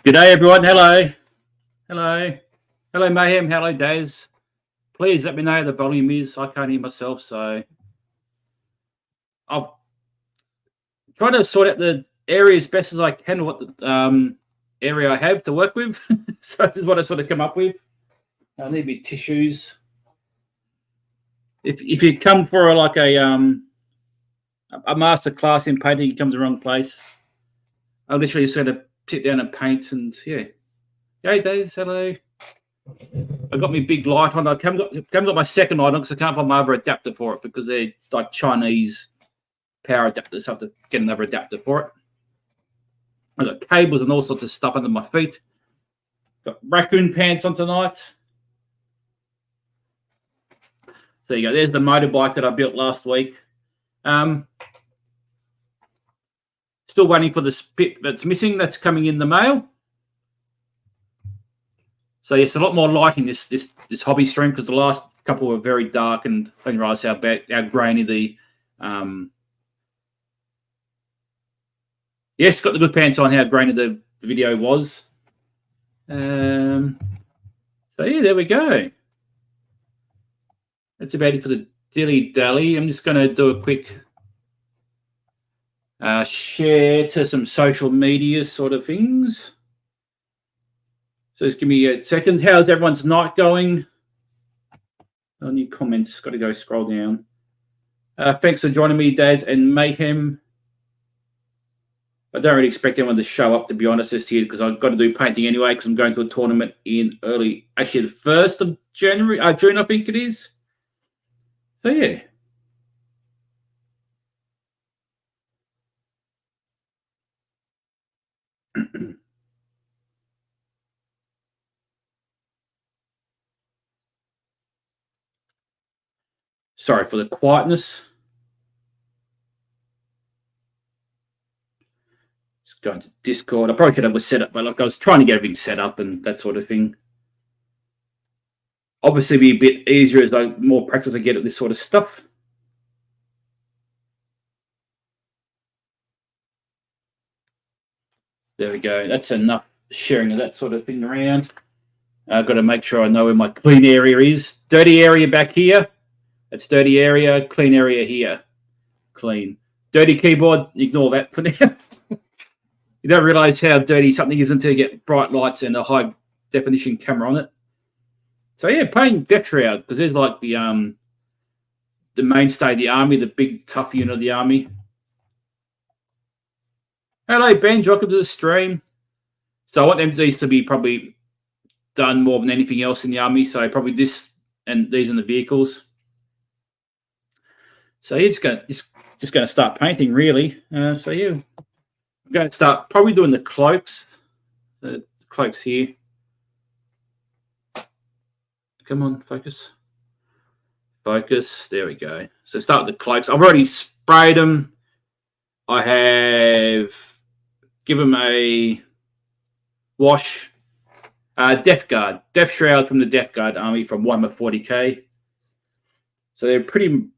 Good day, everyone. Hello. Hello. Hello, Mayhem. Hello, Daz. Please let me know how the volume is. I can't hear myself, so I'll try to sort out the area as best as I can, what the area I have to work with. So this is what I sort of come up with. I need my tissues. If you come for a master class in painting, you come to the wrong place. I literally just got to sit down and paint, and yeah. Hey, Daz. Hello. I got my big light on. I haven't got my second light on because I can't find my other adapter for it because they're like Chinese power adapters. So I have to get another adapter for it. I've got cables and all sorts of stuff under my feet. Got raccoon pants on tonight. So there you go. There's the motorbike that I built last week. Still waiting for the bit that's missing. That's coming in the mail. So yes, a lot more light in this hobby stream because the last couple were very dark, and I didn't realise how grainy the yes, got the good pants on. How grainy the video was. So yeah, there we go. That's about it for the dilly dally. I'm just going to do a quick share to some social media sort of things. So just give me a second. How's everyone's night going? Any comments? Got to go scroll down. Thanks for joining me, Daz and Mayhem. I don't really expect anyone to show up, to be honest, this year because I've got to do painting anyway because I'm going to a tournament in the 1st of June, I think it is. So, yeah. Sorry for the quietness. Just going to Discord. I probably could have a setup, but like I was trying to get everything set up and that sort of thing. Obviously, be a bit easier as the more practice I get at this sort of stuff. There we go. That's enough sharing of that sort of thing around. I've got to make sure I know where my clean area is. Dirty area back here. That's dirty area. Clean area here. Clean. Dirty keyboard. Ignore that for now. You don't realise how dirty something is until you get bright lights and a high definition camera on it. So yeah, playing Death Shroud because there's like the mainstay of the army, the big tough unit of the army. Hello, Benj. Welcome to the stream. So I want these to be probably done more than anything else in the army. So probably this and these in the vehicles. So yeah, just going to start painting really. So yeah, I'm going to start probably doing the cloaks. The cloaks here. Come on, focus. Focus. There we go. So start with the cloaks. I've already sprayed them. I have given them a wash. Death Guard. Death Shroud from the Death Guard army from Warhammer 40k. So they're pretty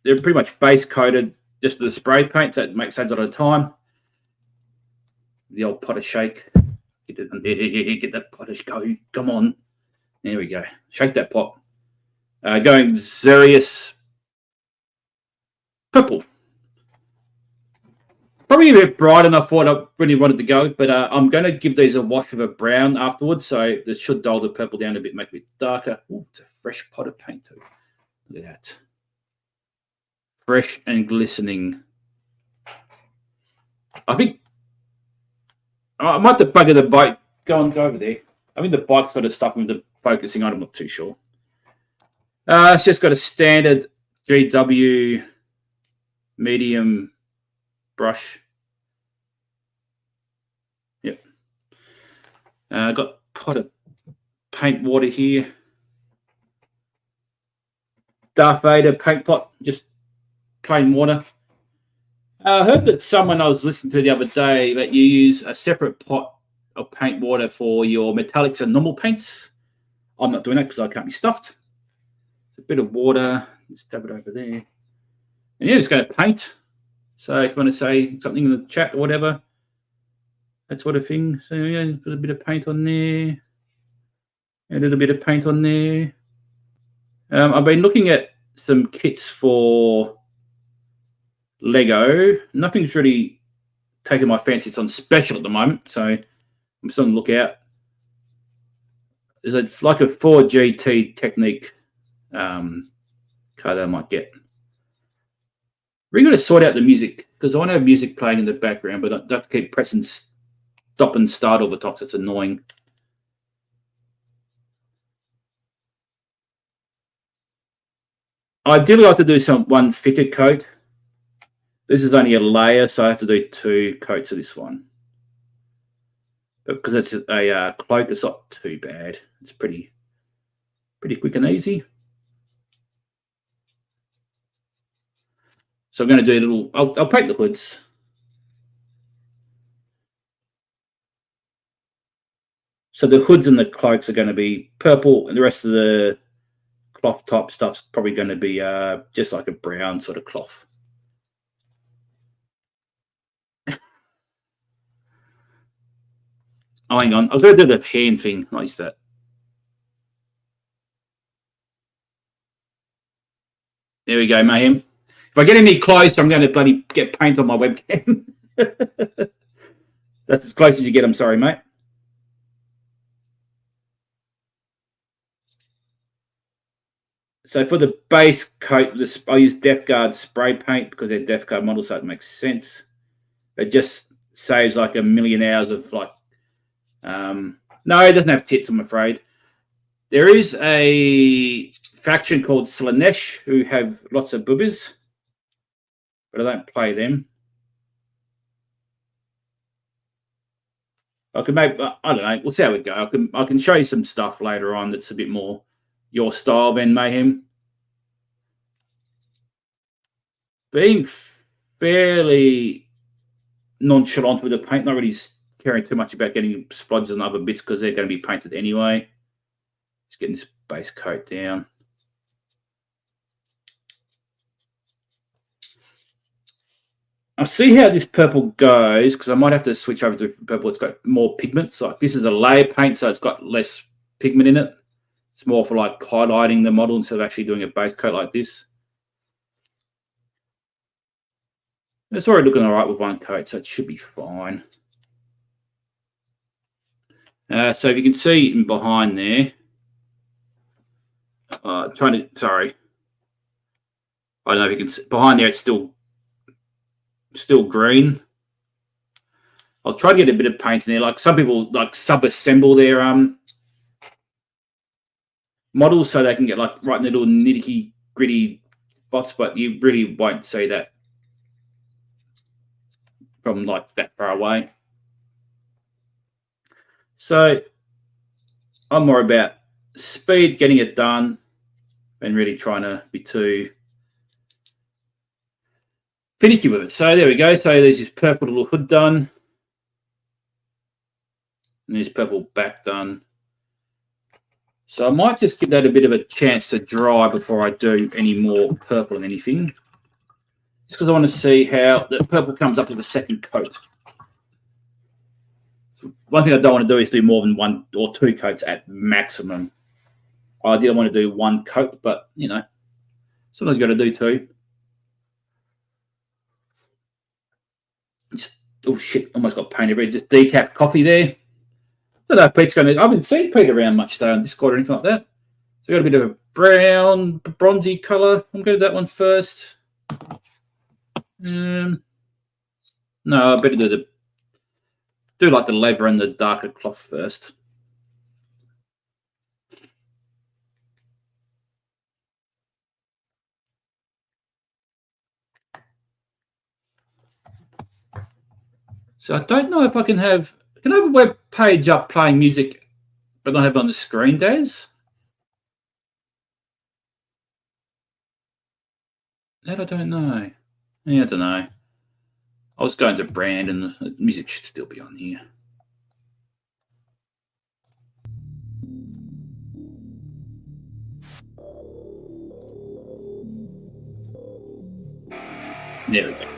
much base coated just with the spray paint. So it makes sense at a time. The old pot of shake. Get that pot of go. Come on. There we go. Shake that pot. Going Xerius purple. Probably a bit brighter than I thought I really wanted to go, but I'm going to give these a wash of a brown afterwards, so this should dull the purple down a bit, make it a bit darker. Ooh, it's a fresh pot of paint too. Look at that. Fresh and glistening. I think I might have to bugger the bike. Go over there. I think the bike's sort of stuck with the focusing on. I'm not too sure. It's just got a standard GW medium brush. Yep. Got pot of paint water here. Darth Vader paint pot, just plain water. I heard that someone I was listening to the other day that you use a separate pot of paint water for your metallics and normal paints. I'm not doing that because I can't be stuffed. A bit of water, just dab it over there. And yeah, just going to paint. So if you want to say something in the chat or whatever, that sort of thing. So yeah, put a bit of paint on there, a little bit of paint on there. I've been looking at some kits for Lego. Nothing's really taken my fancy. It's on special at the moment, so I'm still on the lookout. There's like a 4GT Technique card that I might get. We're going to sort out the music because I want to have music playing in the background, but I don't have to keep pressing stop and start all the time. It's annoying. I ideally like to do one thicker coat. This is only a layer, so I have to do 2 coats of this one. But because it's a cloak, it's not too bad. It's pretty quick and easy. So I'm going to do a little. I'll paint the hoods. So the hoods and the cloaks are going to be purple, and the rest of the cloth type stuff's probably going to be just like a brown sort of cloth. Oh, hang on. I've got to do the hand thing. Like that. There we go, Mayhem. If I get any closer, I'm going to bloody get paint on my webcam. That's as close as you get. I'm sorry, mate. So for the base coat, I use Def Guard spray paint because they're Def Guard models, so it makes sense. It just saves like a million hours of like. No, it doesn't have tits, I'm afraid. There is a faction called Slanesh who have lots of boobas, but I don't play them. I can maybe, I don't know. We'll see how we go. I can show you some stuff later on that's a bit more your style than Mayhem. Being fairly nonchalant with the paint, not really caring too much about getting splodges and other bits because they're going to be painted anyway. Just getting this base coat down. I'll see how this purple goes because I might have to switch over to purple. It's got more pigment. So like this is a layer paint, so it's got less pigment in it. It's more for like highlighting the model instead of actually doing a base coat like this. It's already looking all right with one coat, so it should be fine. So if you can see in behind there, sorry. I don't know if you can see behind there, it's still green. I'll try to get a bit of paint in there. Like some people like sub-assemble their models so they can get like right in the little nitty gritty spots, but you really won't see that from like that far away. So I'm more about speed, getting it done, and really trying to be too finicky with it. So there we go. So there's this purple little hood done. And there's purple back done. So I might just give that a bit of a chance to dry before I do any more purple and anything. Just because I want to see how the purple comes up with a second coat. So one thing I don't want to do is do more than 1 or 2 coats at maximum. Ideally, I want to do 1 coat, but, you know, sometimes you got to do 2. Just, oh, shit, almost got paint everywhere. Just decaf coffee there. I don't know if Pete's going to... I haven't seen Pete around much, though, on Discord or anything like that. So we've got a bit of a brown, bronzy colour. I'm going to do that one first. No, I better do like the leather and the darker cloth first. So I don't know if I can have... Can I have a web page up playing music, but not have it on the screen, Daz? That I don't know. Yeah, I don't know. I was going to brand, and the music should still be on here. There we go.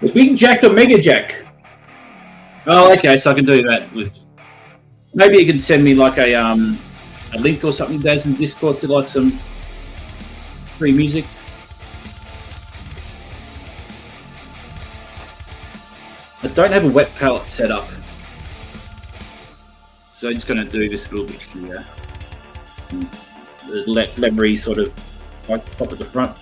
The Big Jack or Mega Jack? Oh, okay, so I can do that with... Maybe you can send me like a link or something, Daz, in Discord to like some free music. I don't have a wet palette set up, so I'm just going to do this a little bit here. The levery sort of right top at the front.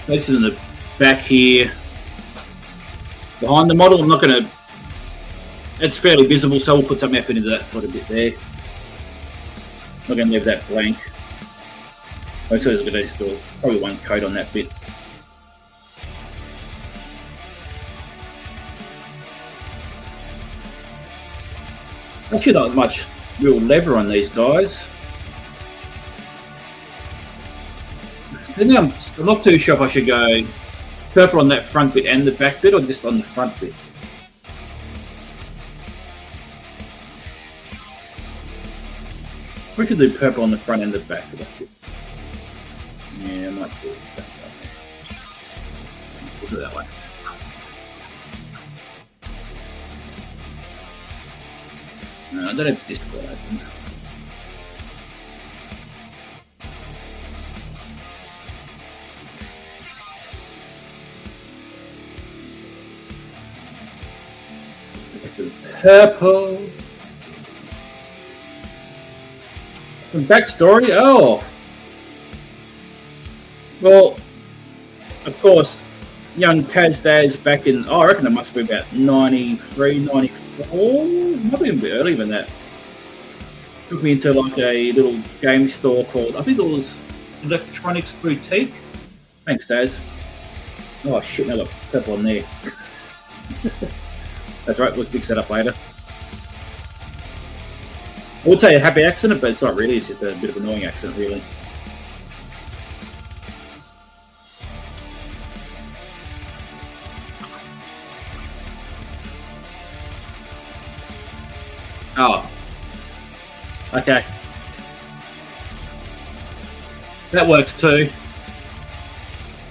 This is in the back here, behind the model. I'm not going to. It's fairly visible, so we'll put some effort into that sort of bit there. I'm not going to leave that blank. Most of those are still probably one coat on that bit. Actually, not much real leather on these guys. And I'm not too sure if I should go purple on that front bit and the back bit, or just on the front bit. We should do purple on the front and the back of that bit. Yeah, I might do it that way. We'll do it that way. No, I don't have Discord open. Purple. Some backstory. Oh, well, of course, young Taz Daz back in. Oh, I reckon it must be about 93, 94. Might be a bit earlier than that. Took me into like a little game store called, I think it was Electronics Boutique. Thanks, Daz. Oh shit! Now look, purple on there. That's right, we'll fix that up later. I would say a happy accident, but it's not really, it's just a bit of an annoying accident, really. Oh. Okay. That works too.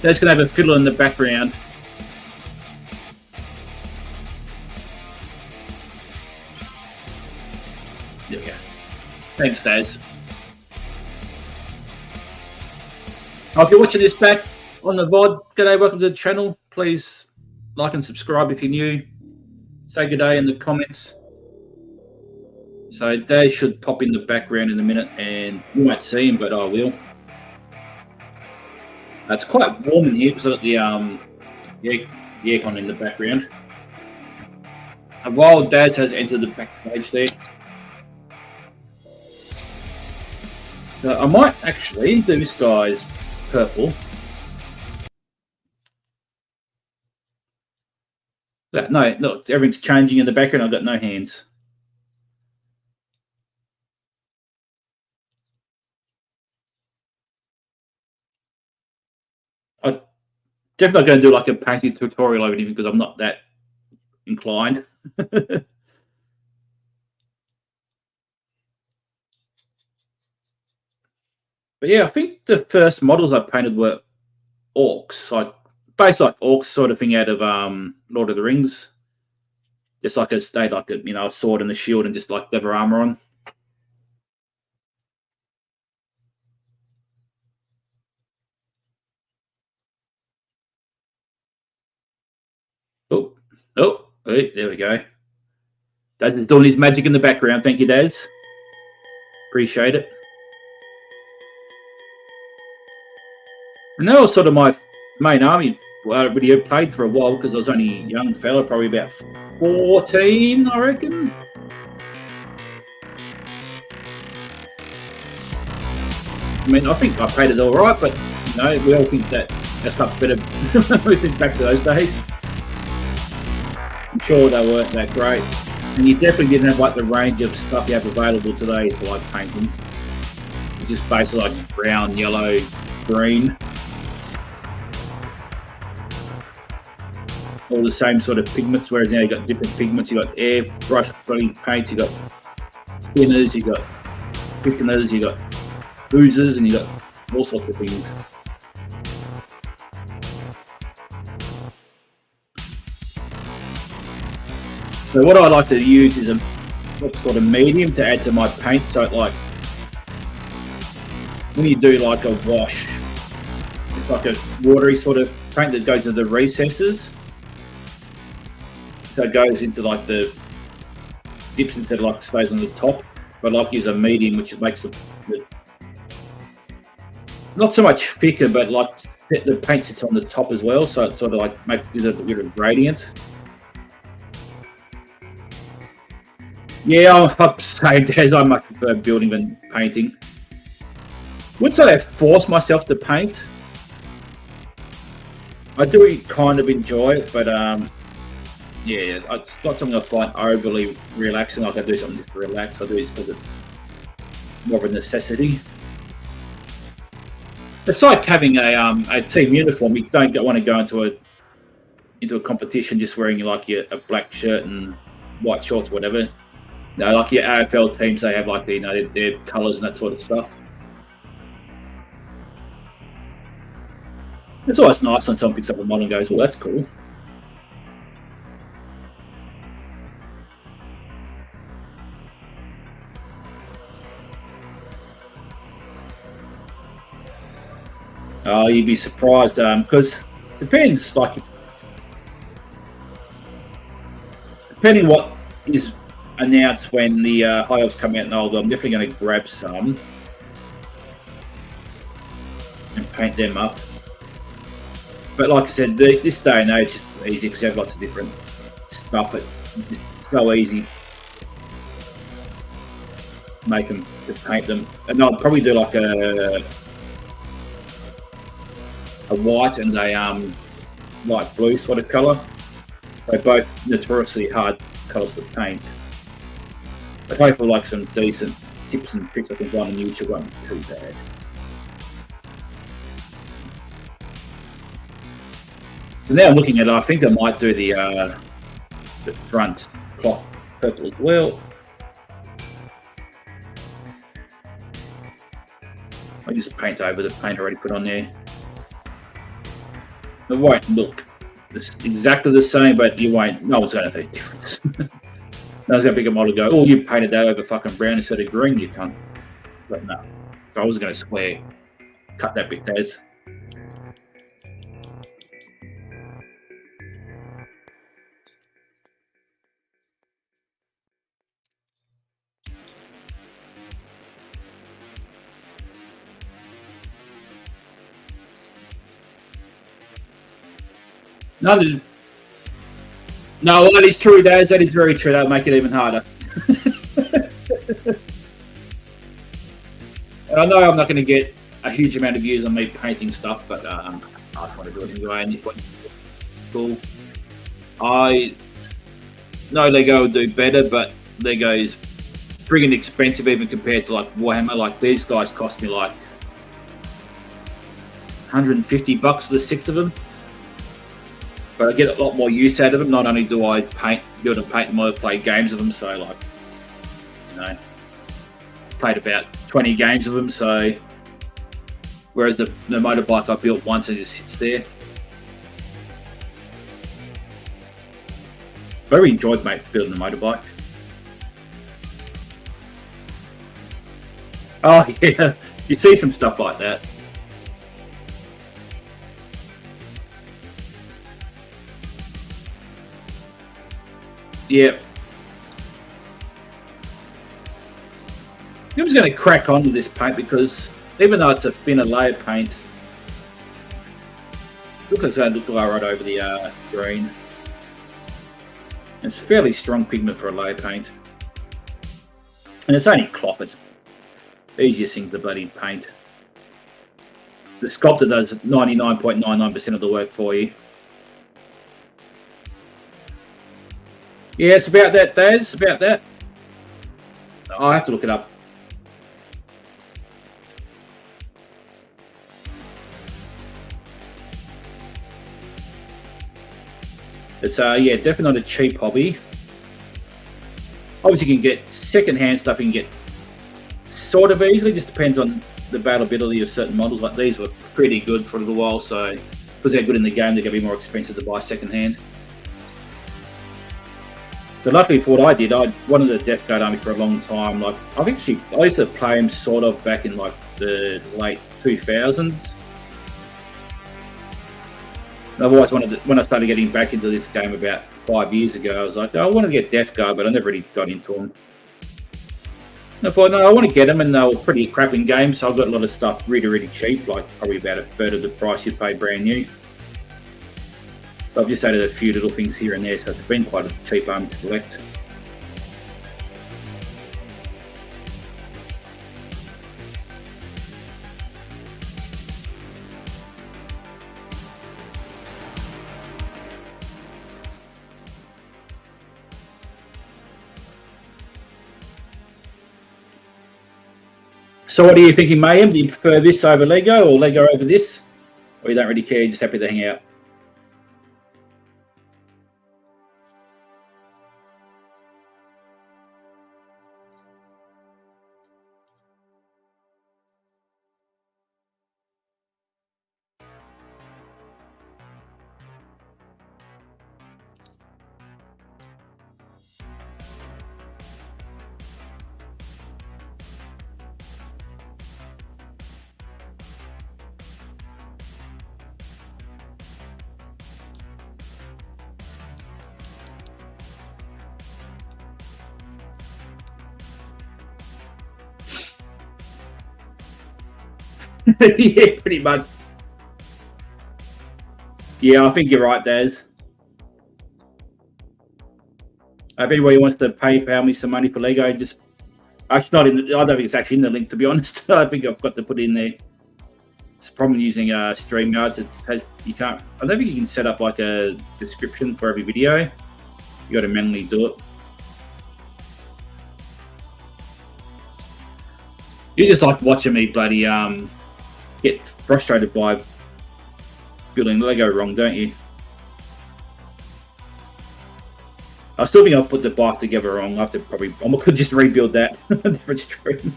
That's going to have a fiddle in the background. There we go. Thanks, Daz. If you're watching this back on the VOD, g'day, welcome to the channel. Please like and subscribe if you're new. Say good day in the comments. So Daz should pop in the background in a minute, and you won't see him, but I will. It's quite warm in here because I've got the aircon in the background. And while Daz has entered the backstage there, so I might actually do this guy's purple. No, look, everything's changing in the background. I've got no hands. I'm definitely going to do like a painting tutorial over anything because I'm not that inclined. But yeah, I think the first models I painted were orcs, like basically like orcs sort of thing out of Lord of the Rings. Just like a state, like a sword and a shield and just like leather armor on. Oh, hey, there we go. Daz is doing his magic in the background. Thank you, Daz. Appreciate it. And that was sort of my main army video played for a while because I was only a young fella, probably about 14, I reckon. I mean, I think I played it all right, but we all think that stuff's better. We think back to those days. I'm sure they weren't that great, and you definitely didn't have like the range of stuff you have available today for like painting. It's just basically like brown, yellow, green. All the same sort of pigments, whereas now you've got different pigments. You've got airbrush paints, you've got thinners, you've got thickeners, you've got oozes, and you've got all sorts of things. So what I like to use is what's called a medium to add to my paint. So like when you do like a wash, it's like a watery sort of paint that goes into the recesses. So it goes into like the dips instead of like stays on the top. But I like to use a medium, which makes the not so much thicker, but like the paint sits on the top as well. So it sort of like makes it a bit of gradient. Yeah, I'm same as I much prefer building than painting. Wouldn't say I force myself to paint. I do kind of enjoy it, but yeah, it's not something I find overly relaxing. Like I do something just to relax. I do it because it's more of a necessity. It's like having a team uniform. You don't want to go into a competition just wearing like a black shirt and white shorts, whatever. No, like your AFL teams, they have like their colours and that sort of stuff. It's always nice when someone picks up a model and goes, "Well, that's cool." You'd be surprised because depends. Like, depending what is announced when the high elves come out and old, I'm definitely going to grab some and paint them up. But like I said, this day and age is easy because you have lots of different stuff. It's so easy to make them, to paint them. And I'll probably do like a white and a light blue sort of colour. They're both notoriously hard colours to paint. But hopefully like some decent tips and tricks I can find on YouTube won't be too bad. So now I'm looking at it, I think I might do the front cloth purple as well. I just paint over the paint already put on there. It won't look exactly the same, but you won't. No one's going to know the difference. No one's going to pick a model and go, "Oh, you painted that over fucking brown instead of green, you cunt." But no. So I was going to cut that bit, Daz. No, well, that is true, Daz. That is very true. That'll make it even harder. I know I'm not going to get a huge amount of views on me painting stuff, but I just want to do it anyway. And this one's cool. I know Lego will do better, but Lego is friggin' expensive even compared to like Warhammer. Like these guys cost me like $150 for the 6 of them. But I get a lot more use out of them. Not only do I build and paint them, I play games of them. So like, you know, played about 20 games of them. So whereas the motorbike I built once and it just sits there. Very enjoyed building the motorbike. Oh yeah, you see some stuff like that. Yeah. I'm just going to crack on with this paint because even though it's a thinner layer paint, it looks like it's going to look right over the green. It's fairly strong pigment for a layer paint. And it's only cloth, it's the easiest thing to bloody paint. The sculptor does 99.99% of the work for you. Yeah, it's about that, Daz. About that. I have to look it up. It's yeah, definitely not a cheap hobby. Obviously, you can get second-hand stuff. You can get sort of easily. Just depends on the availability of certain models. Like these were pretty good for a little while, so because they're good in the game, they're going to be more expensive to buy second-hand. But luckily for what I did, I wanted the Death Guard army for a long time. Like I used to play them sort of back in like the late 2000s. I've always wanted to, when I started getting back into this game about 5 years ago, I was like, oh, I want to get Death Guard, but I never really got into them. And I thought, no, I want to get them, and they were pretty crap in games, so I got a lot of stuff really, really cheap, like probably about a third of the price you'd pay brand new. I've just added a few little things here and there, so it's been quite a cheap army to collect. So what are you thinking, Mayhem? Do you prefer this over Lego or Lego over this? Or you don't really care, you're just happy to hang out? Yeah, pretty much. Yeah, I think you're right, Daz. If anybody wants to PayPal me some money for Lego, just actually not in. I don't think it's actually in the link, to be honest. I think I've got to put it in there. It's a problem using StreamYards. It has you can't. I don't think you can set up like a description for every video. You got to manually do it. You just like watching me bloody get frustrated by building Lego wrong, don't you? I still think I'll put the bike together wrong. I have to probably. I could just rebuild that. Different stream.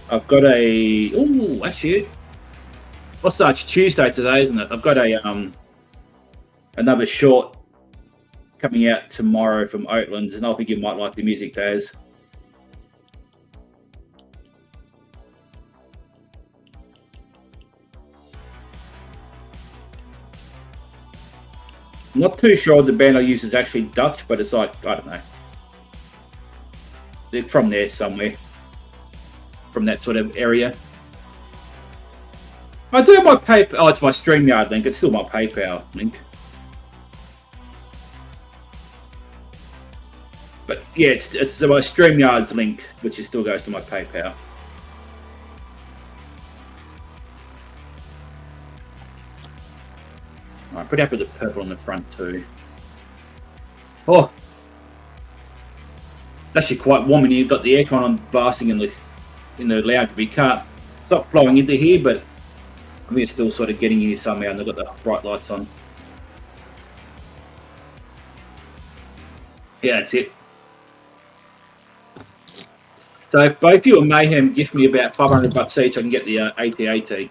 I've got a. Oh, actually, what's that? It's Tuesday today, isn't it? I've got a another short coming out tomorrow from Oatlands, and I think you might like the music, Daz. I'm not too sure the band I use is actually Dutch, but it's like, I don't know. They're from there somewhere. From that sort of area. I do have my PayPal. Oh, it's my StreamYard link. It's still my PayPal link. But yeah, it's my StreamYard's link, which still goes to my PayPal. I'm pretty happy with the purple on the front too. Oh, it's actually quite warm in here. You've got the aircon on blasting in the lounge. We can't. It's not flowing into here, but I think it's still sort of getting in here somehow, and they've got the bright lights on. Yeah, that's it. So if both you and Mayhem gift me about $500 each, I can get the AT-AT.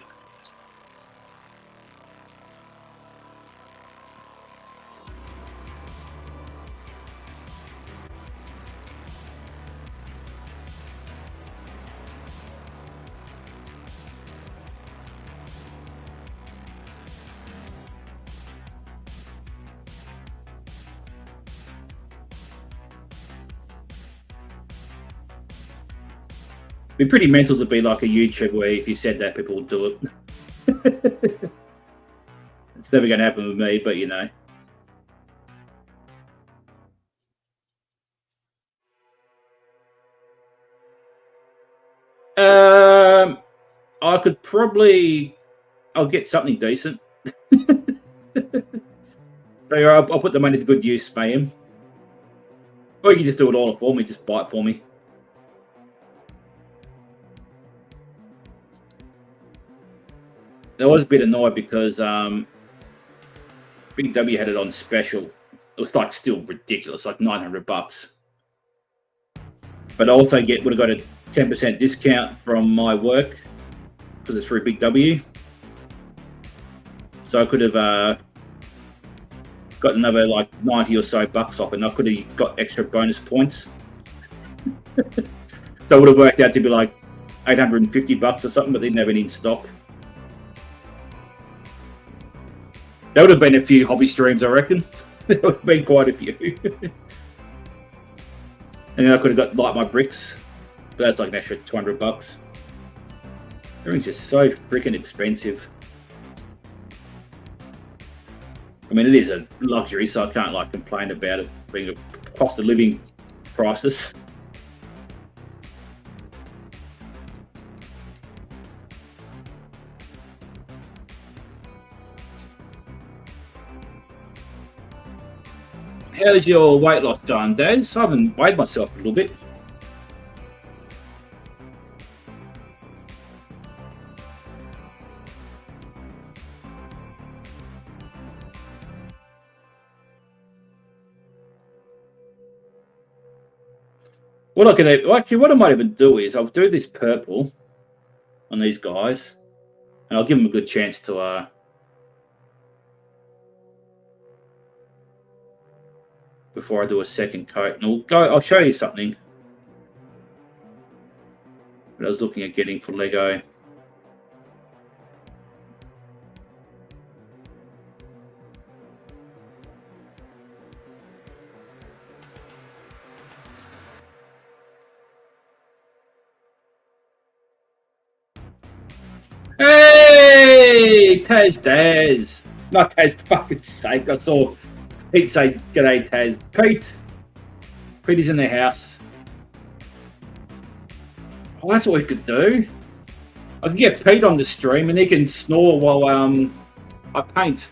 It'd be pretty mental to be like a YouTuber where if you said that, people would do it. It's never going to happen with me, but you know. I could probably. I'll get something decent. So I'll put the money to good use, pay him. Or you can just do it all for me, just buy it for me. I was a bit annoyed because Big W had it on special. It was like still ridiculous, like $900. But I also would have got a 10% discount from my work because it's through Big W. So I could have got another like 90 or so bucks off, and I could have got extra bonus points. So it would have worked out to be like $850 or something, but they didn't have any in stock. There would have been a few hobby streams, I reckon. There would have been quite a few. And then I could have got like my bricks. But that's like an extra $200. Everything's just so freaking expensive. I mean, it is a luxury, so I can't like complain about it being a cost of living crisis. How's your weight loss going, Daz? I haven't weighed myself a little bit. What I can actually, what I might even do is I'll do this purple on these guys, and I'll give them a good chance to before I do a second coat. And I'll show you something that I was looking at getting for Lego. Hey, Taz. Not Taz, fucking sake. I saw Pete say, "G'day, Taz." Pete is in the house. Oh, that's what we could do. I can get Pete on the stream and he can snore while I paint.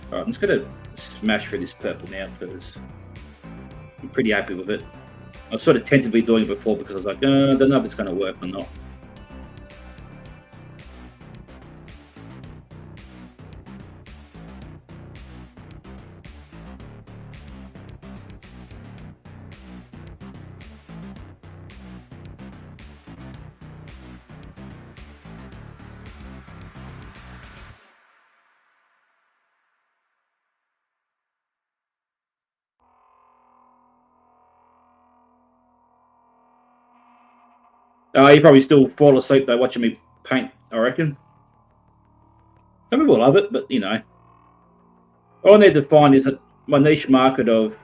Alright, I'm just gonna smash through this purple now because I'm pretty happy with it. I was sort of tentatively doing it before because I was like, I don't know if it's going to work or not. You probably still fall asleep though watching me paint, I reckon. Some people love it, but you know. All I need to find is that my niche market of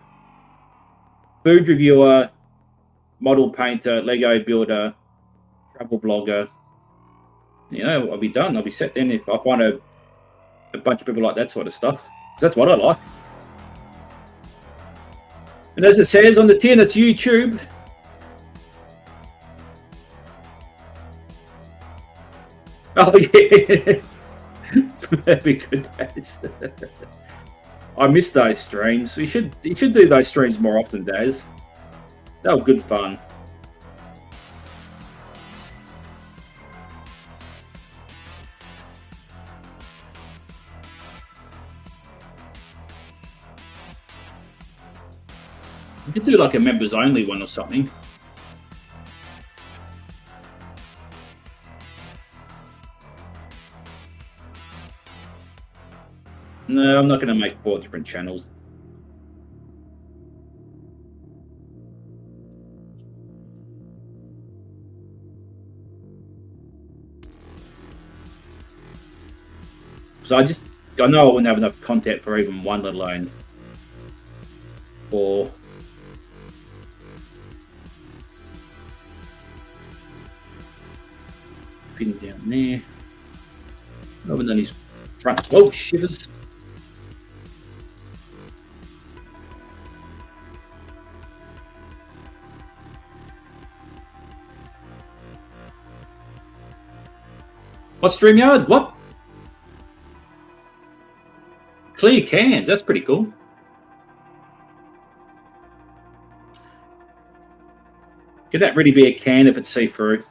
food reviewer, model painter, Lego builder, travel vlogger. You know, I'll be done. I'll be set then if I find a bunch of people like that sort of stuff. That's what I like. And as it says on the tin, it's YouTube. Oh yeah, that'd be good. I miss those streams. You should do those streams more often, Daz. They were good fun. You could do like a members only one or something. No, I'm not going to make 4 different channels. So I know I wouldn't have enough content for even one, let alone 4. Pin down there. I haven't done his front. Oh, shivers. What's StreamYard? What? Clear cans. That's pretty cool. Could that really be a can if it's see-through?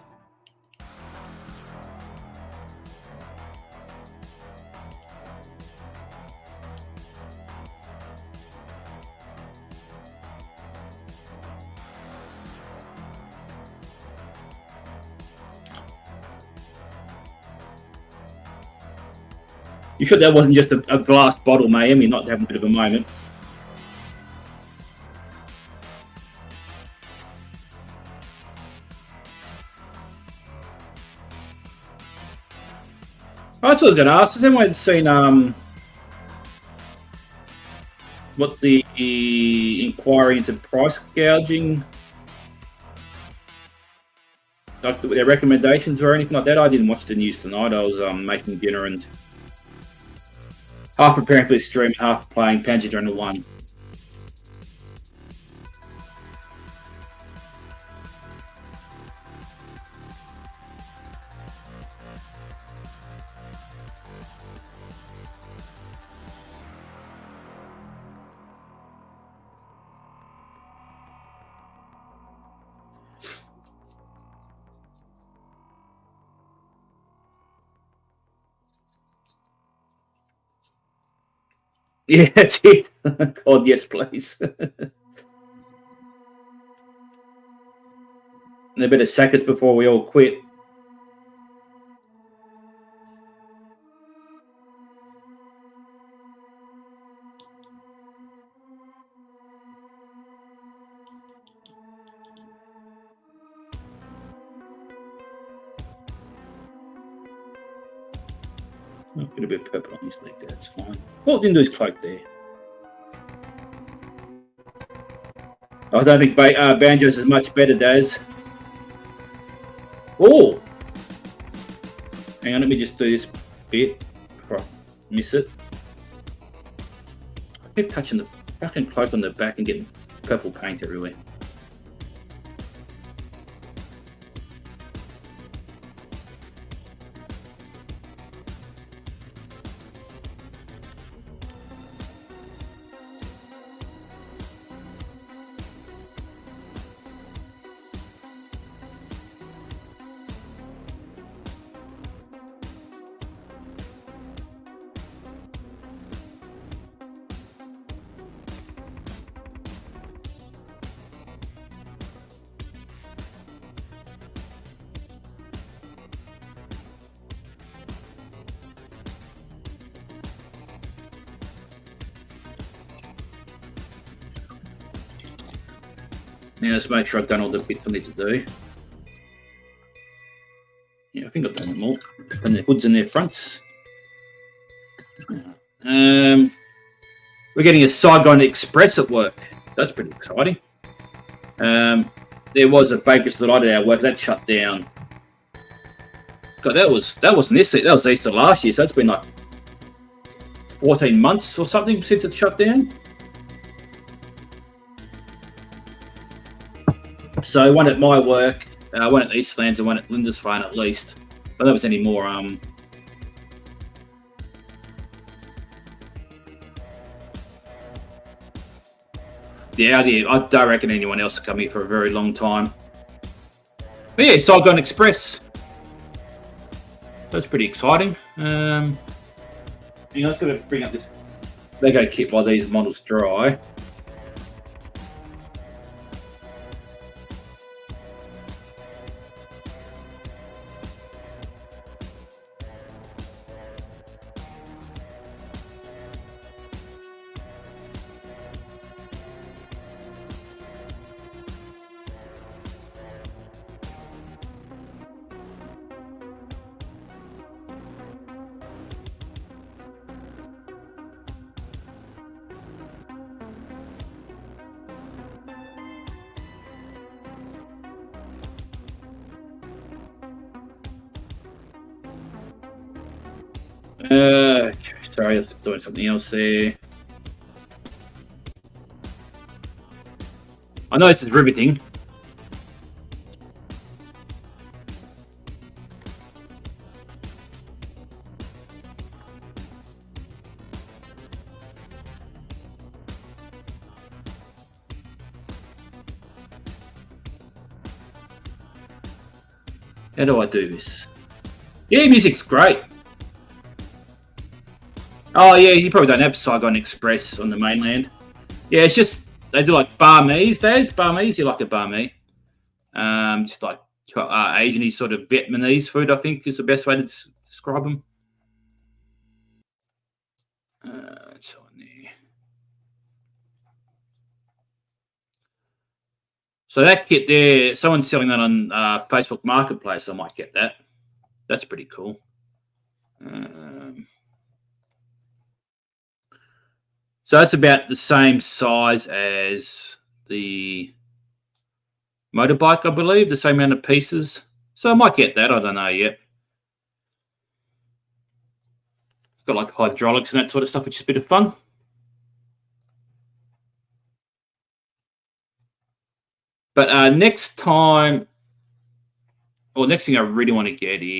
You sure that wasn't just a glass bottle, Mayhem? You're not having a bit of a moment. That's what I was going to ask. Has anyone seen what the inquiry into price gouging, like their recommendations or anything like that? I didn't watch the news tonight. I was making dinner and half preparing for this stream, half playing Panzer General 1. Yeah, that's it. God, yes, please. They better sack us before we all quit. Oh, get a bit of purple on his leg there, that's fine. What didn't do his cloak there? I don't think Banjo's is much better, Daz. Oh! Hang on, let me just do this bit before I miss it. I keep touching the fucking cloak on the back and getting purple paint everywhere. Now let's make sure I've done all the bits I need to do. Yeah, I think I've done them all. And the hoods and their fronts. We're getting a Saigon Express at work. That's pretty exciting. There was a Baker's Delight at our work that shut down. God, that wasn't this. That was Easter last year, so it's been like 14 months or something since it shut down. So one at my work, one at Eastlands, and one at Lindisfarne at least. But there was any more. Yeah, I don't reckon anyone else will come here for a very long time. But yeah, Saigon Express. That's pretty exciting. I was going to bring up this Lego kit while these models dry. Sorry, I was doing something else there. I know this is riveting. How do I do this? Yeah, music's great. Oh yeah, you probably don't have Saigon Express on the mainland. Yeah, it's just they do like banh mi's, Daz. Banh mi's, you like a banh mi? Just like Asian sort of Vietnamese food, I think is the best way to describe them. It's on there. So that kit there, someone's selling that on Facebook Marketplace. I might get that. That's pretty cool. So that's about the same size as the motorbike, I believe, the same amount of pieces. So I might get that. I don't know yet. It's got like hydraulics and that sort of stuff, which is a bit of fun. But next time, or next thing I really want to get is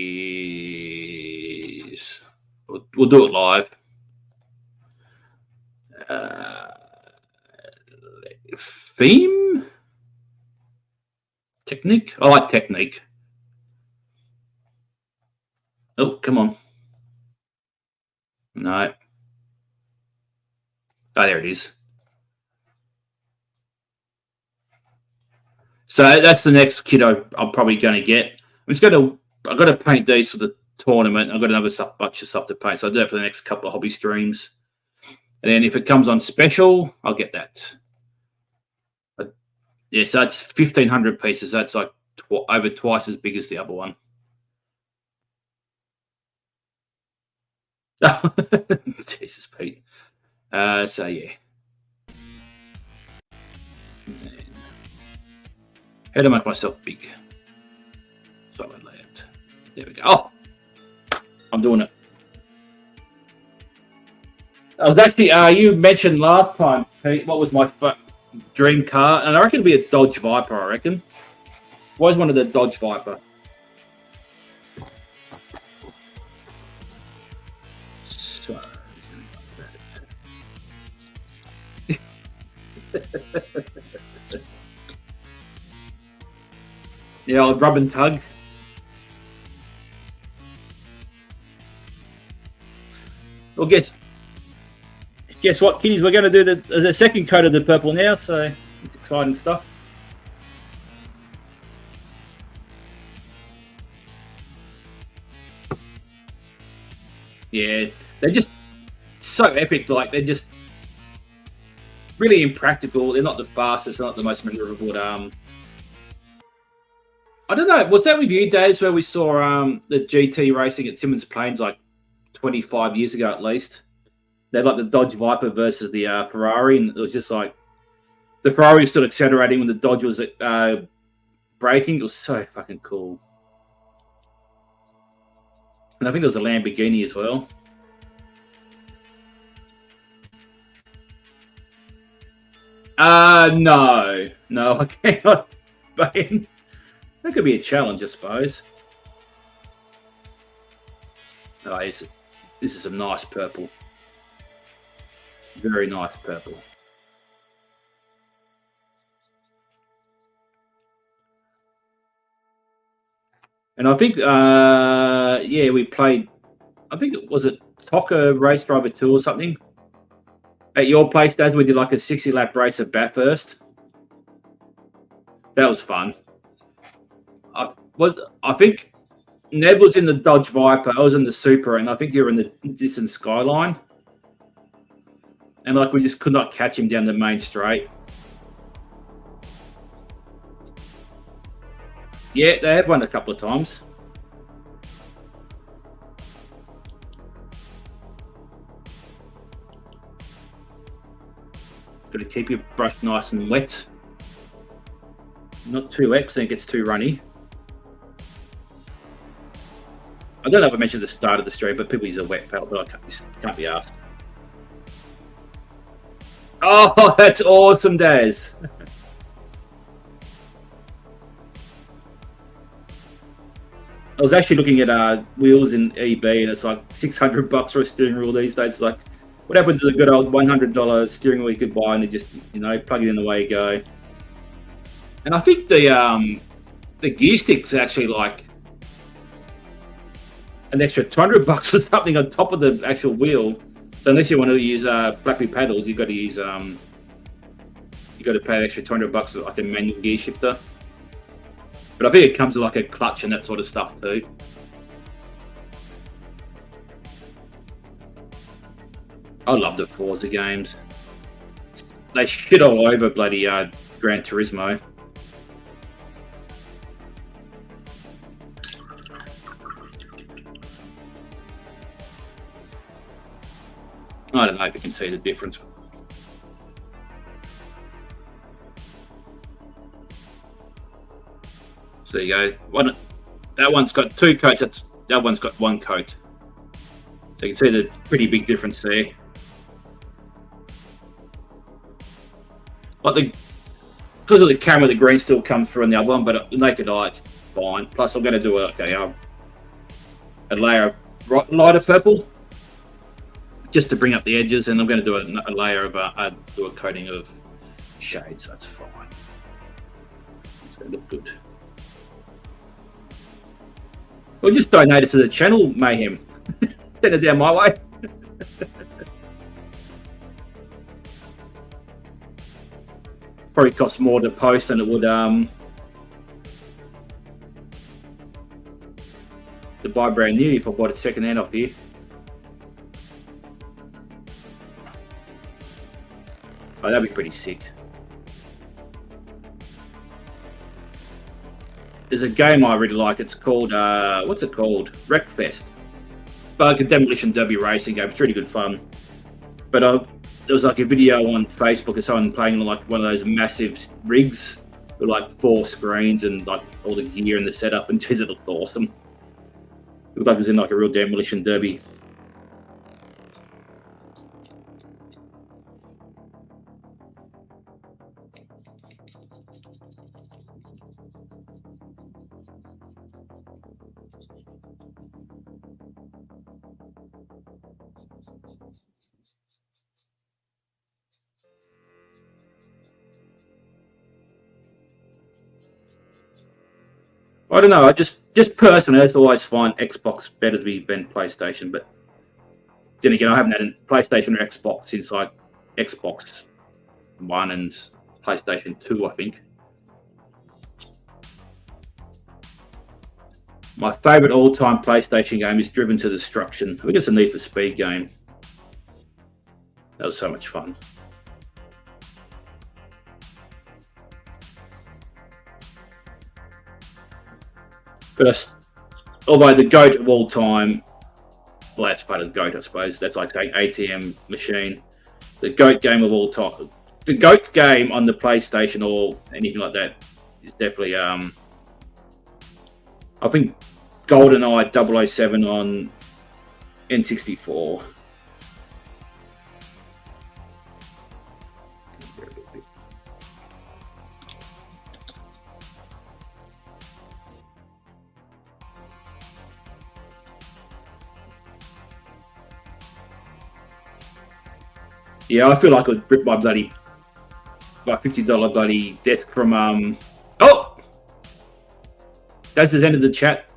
we'll do it live. Theme? Technique? I like technique. Oh, come on. No. Oh, there it is. So that's the next kit I'm probably going to get. I've got to paint these for the tournament. I've got another bunch of stuff to paint, so I'll do that for the next couple of hobby streams. And then if it comes on special, I'll get that. But, yeah, so that's 1,500 pieces. That's like over twice as big as the other one. Jesus, Pete. So, yeah. How to make myself big. So I lay it. There we go. Oh! I'm doing it. I was actually, you mentioned last time, Pete, what was my dream car? And I reckon it'd be a Dodge Viper, I reckon. Always wanted a Dodge Viper. So... yeah, old rub and tug. Well, guess what, kiddies? We're going to do the second coat of the purple now, so it's exciting stuff. Yeah, they're just so epic. Like, they're just really impractical. They're not the fastest, they're not the most maneuverable. I don't know. Was that with you, Days, where we saw the GT racing at Simmons Plains like 25 years ago at least? They're like the Dodge Viper versus the Ferrari, and it was just like the Ferrari was still accelerating when the Dodge was braking. It was so fucking cool. And I think there was a Lamborghini as well. No, I cannot. That could be a challenge, I suppose. Oh, this is some nice purple. Very nice purple. And I think, yeah, we played, I think it was Toca Race Driver 2 or something. At your place, Dad, we did like a 60-lap race at Bathurst. That was fun. I think Ned was in the Dodge Viper, I was in the Super, and I think you were in the distant Skyline. And like we just could not catch him down the main straight. Yeah, they had one a couple of times. Got to keep your brush nice and wet. Not too wet, because then it gets too runny. I don't know if I mentioned at the start of the stream, but people use a wet palette, but I can't be asked. Oh, that's awesome, Daz. I was actually looking at wheels in EB, and it's like $600 for a steering wheel these days. It's like, what happened to the good old $100 steering wheel you could buy and you just, plug it in, away you go. And I think the gear stick's actually like an extra $200 or something on top of the actual wheel. So unless you want to use flappy paddles, you've got to use you got to pay an extra $200 for like a manual gear shifter. But I think it comes with like a clutch and that sort of stuff too. I love the Forza games. They shit all over bloody Gran Turismo. I don't know if you can see the difference. So there you go. That one's got 2 coats. That one's got 1 coat. So you can see the pretty big difference there. Like because of the camera, the green still comes through on the other one, but the naked eye, it's fine. Plus, I'm going to do a layer of lighter purple just to bring up the edges, and I'm going to do a layer of do a coating of shades. So that's fine. It's going to look good. Well, just donate it to the channel, Mayhem. Send it down my way. Probably costs more to post than it would to buy brand new if I bought it second hand off here. Oh, that'd be pretty sick. There's a game I really like. It's called what's it called? Wreckfest. But like a demolition derby racing game. It's really good fun. But there was like a video on Facebook of someone playing like one of those massive rigs with like 4 screens and like all the gear and the setup, and geez, it looked awesome. It looked like it was in like a real demolition derby. I don't know. I just personally, I always find Xbox better to be than PlayStation. But then again, I haven't had a PlayStation or Xbox since like Xbox One and PlayStation 2, I think. My favourite all-time PlayStation game is Driven to Destruction. I think it's a Need for Speed game. That was so much fun. But although the GOAT of all time, well, that's part of the GOAT, I suppose. That's like saying ATM machine. The GOAT game of all time. The GOAT game on the PlayStation or anything like that is definitely, I think, GoldenEye 007 on N64. Yeah, I feel like I would rip my $50 bloody desk from oh, that's the end of the chat.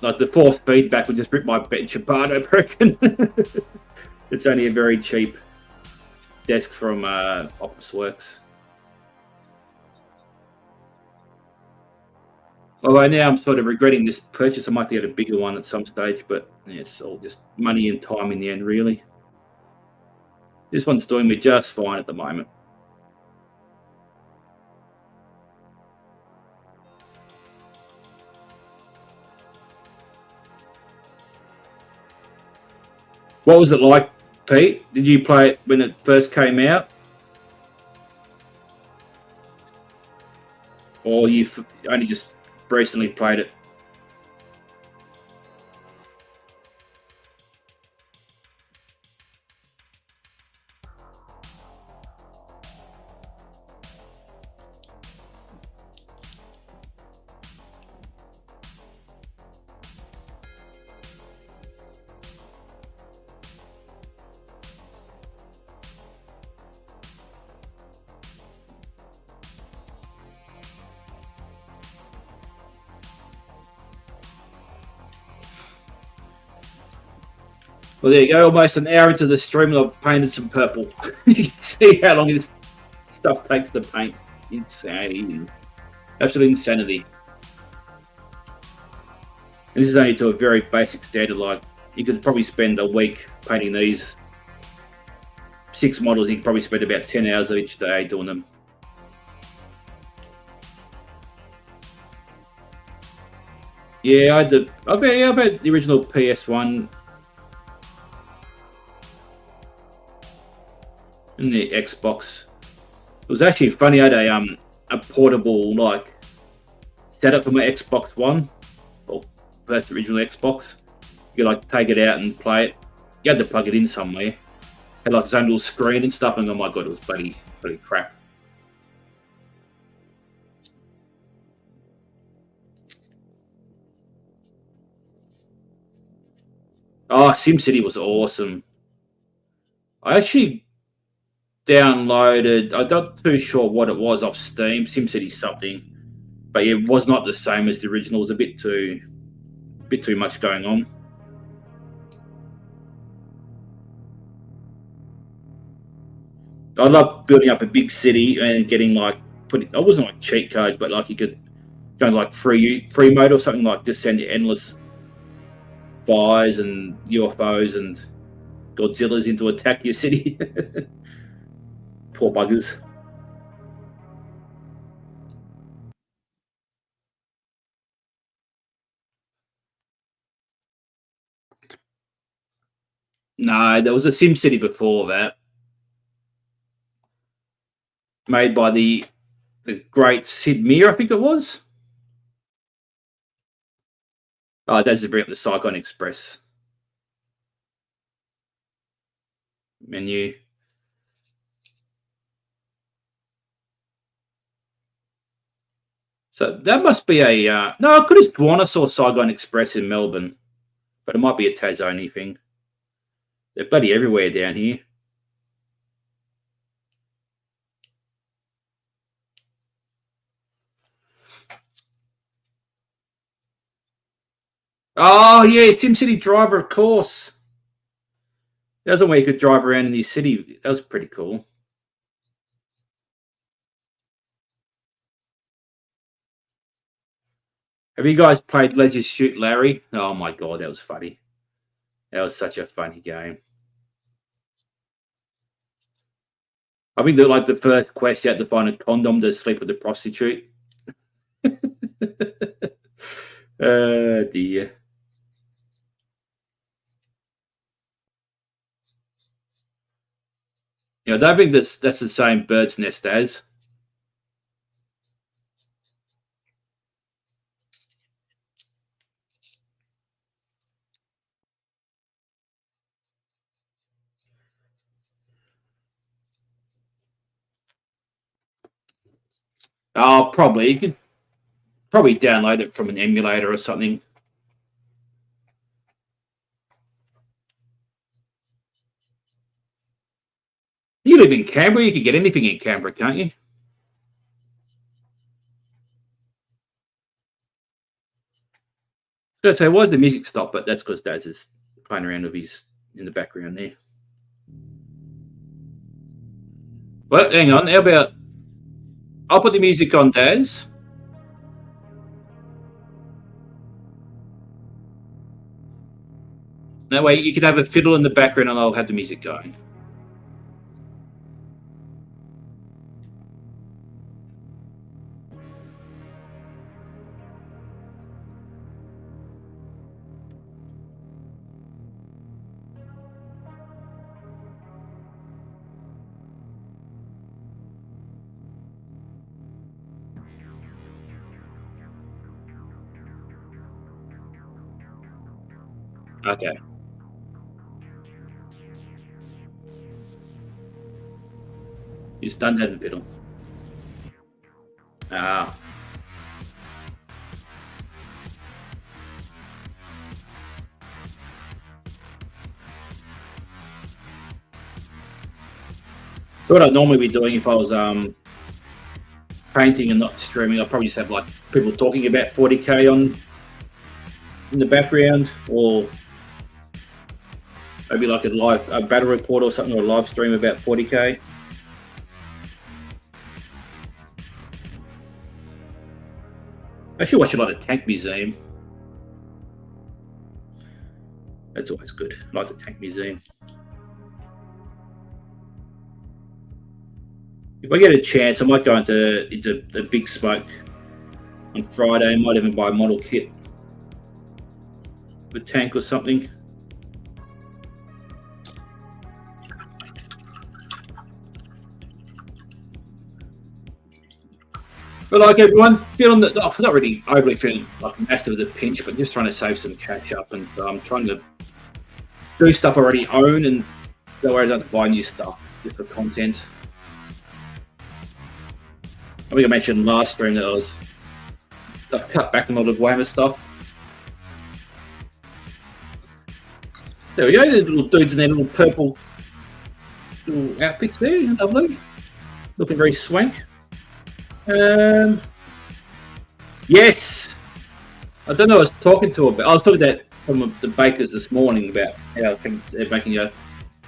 Like the force feedback would just rip my bench apart, I reckon. It's only a very cheap desk from Officeworks. Although now I'm sort of regretting this purchase. I might get a bigger one at some stage, but yeah, it's all just money and time in the end, really. This one's doing me just fine at the moment. What was it like, Pete? Did you play it when it first came out? Or you only just recently played it? Well, there you go. Almost an hour into the stream, and I've painted some purple. You can see how long this stuff takes to paint. Insanity. Absolute insanity. And this is only to a very basic standard. Like, you could probably spend a week painting these 6 models. You could probably spend about 10 hours each day doing them. Yeah, I've had the original PS1 and the Xbox. It was actually funny. I had a portable like setup for my Xbox One, or first original Xbox. You could like take it out and play it. You had to plug it in somewhere. Had like its own little screen and stuff, and oh my god, it was bloody crap. Oh, SimCity was awesome. I actually downloaded, I'm not too sure what it was off Steam, SimCity something, but it was not the same as the original. It was a bit too much going on. I love building up a big city and getting like I wasn't like cheat codes, but like you could go like free mode or something, like just send endless fires and UFOs and Godzillas in to attack your city. Poor buggers. No, there was a SimCity before that, made by the great Sid Meier, I think it was. Oh, that's to bring up the Cyclone Express menu. So that must be a no. I could have sworn I saw Cyclone Express in Melbourne, but it might be a Tas only thing. They're bloody everywhere down here. Oh yeah, SimCity Driver, of course. That was a way you could drive around in the city. That was pretty cool. Have you guys played Let's Just Shoot Larry? Oh my god, that was funny. That was such a funny game. I think that like the first quest, you had to find a condom to sleep with a prostitute. Oh dear. I don't think that's the same bird's nest as. Oh, probably. You could probably download it from an emulator or something. You live in Canberra, you could get anything in Canberra, can't you? I was going to say, why is the music stop? But that's because Daz is playing around with his in the background there. Well, hang on. How about I'll put the music on, Daz. That way you could have a fiddle in the background and I'll have the music going. Okay. He's done that in fiddle. Ah. So what I'd normally be doing if I was painting and not streaming, I'd probably just have like people talking about 40K on in the background, or Maybe like a battle report or something, or a live stream about 40k. I should watch a lot of Tank Museum. That's always good. I like the Tank Museum. If I get a chance, I might go into the Big Smoke on Friday. I might even buy a model kit, a tank or something. But like everyone, feeling that I'm not really overly feeling like massive of the pinch, but just trying to save some cash up, and I'm trying to do stuff I already own, and don't worry, I don't have to buy new stuff just for content. I think I mentioned last stream that I cut back a lot of Warhammer stuff. There we go, the little dudes in their little purple little outfits there, lovely, looking very swank. Yes, I don't know. I was talking about from the bakers this morning about how they're making a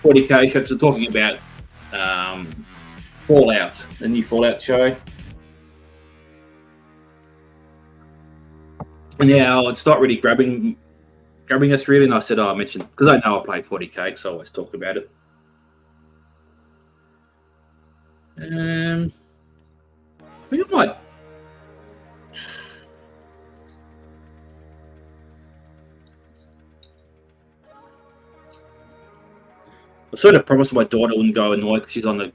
40k show. So talking about Fallout, the new Fallout show, and yeah, it's not really grabbing us really. And I said, I mentioned because I know I play 40k, because I always talk about it. I think I might. I sort of promised my daughter I wouldn't go annoy because she's on the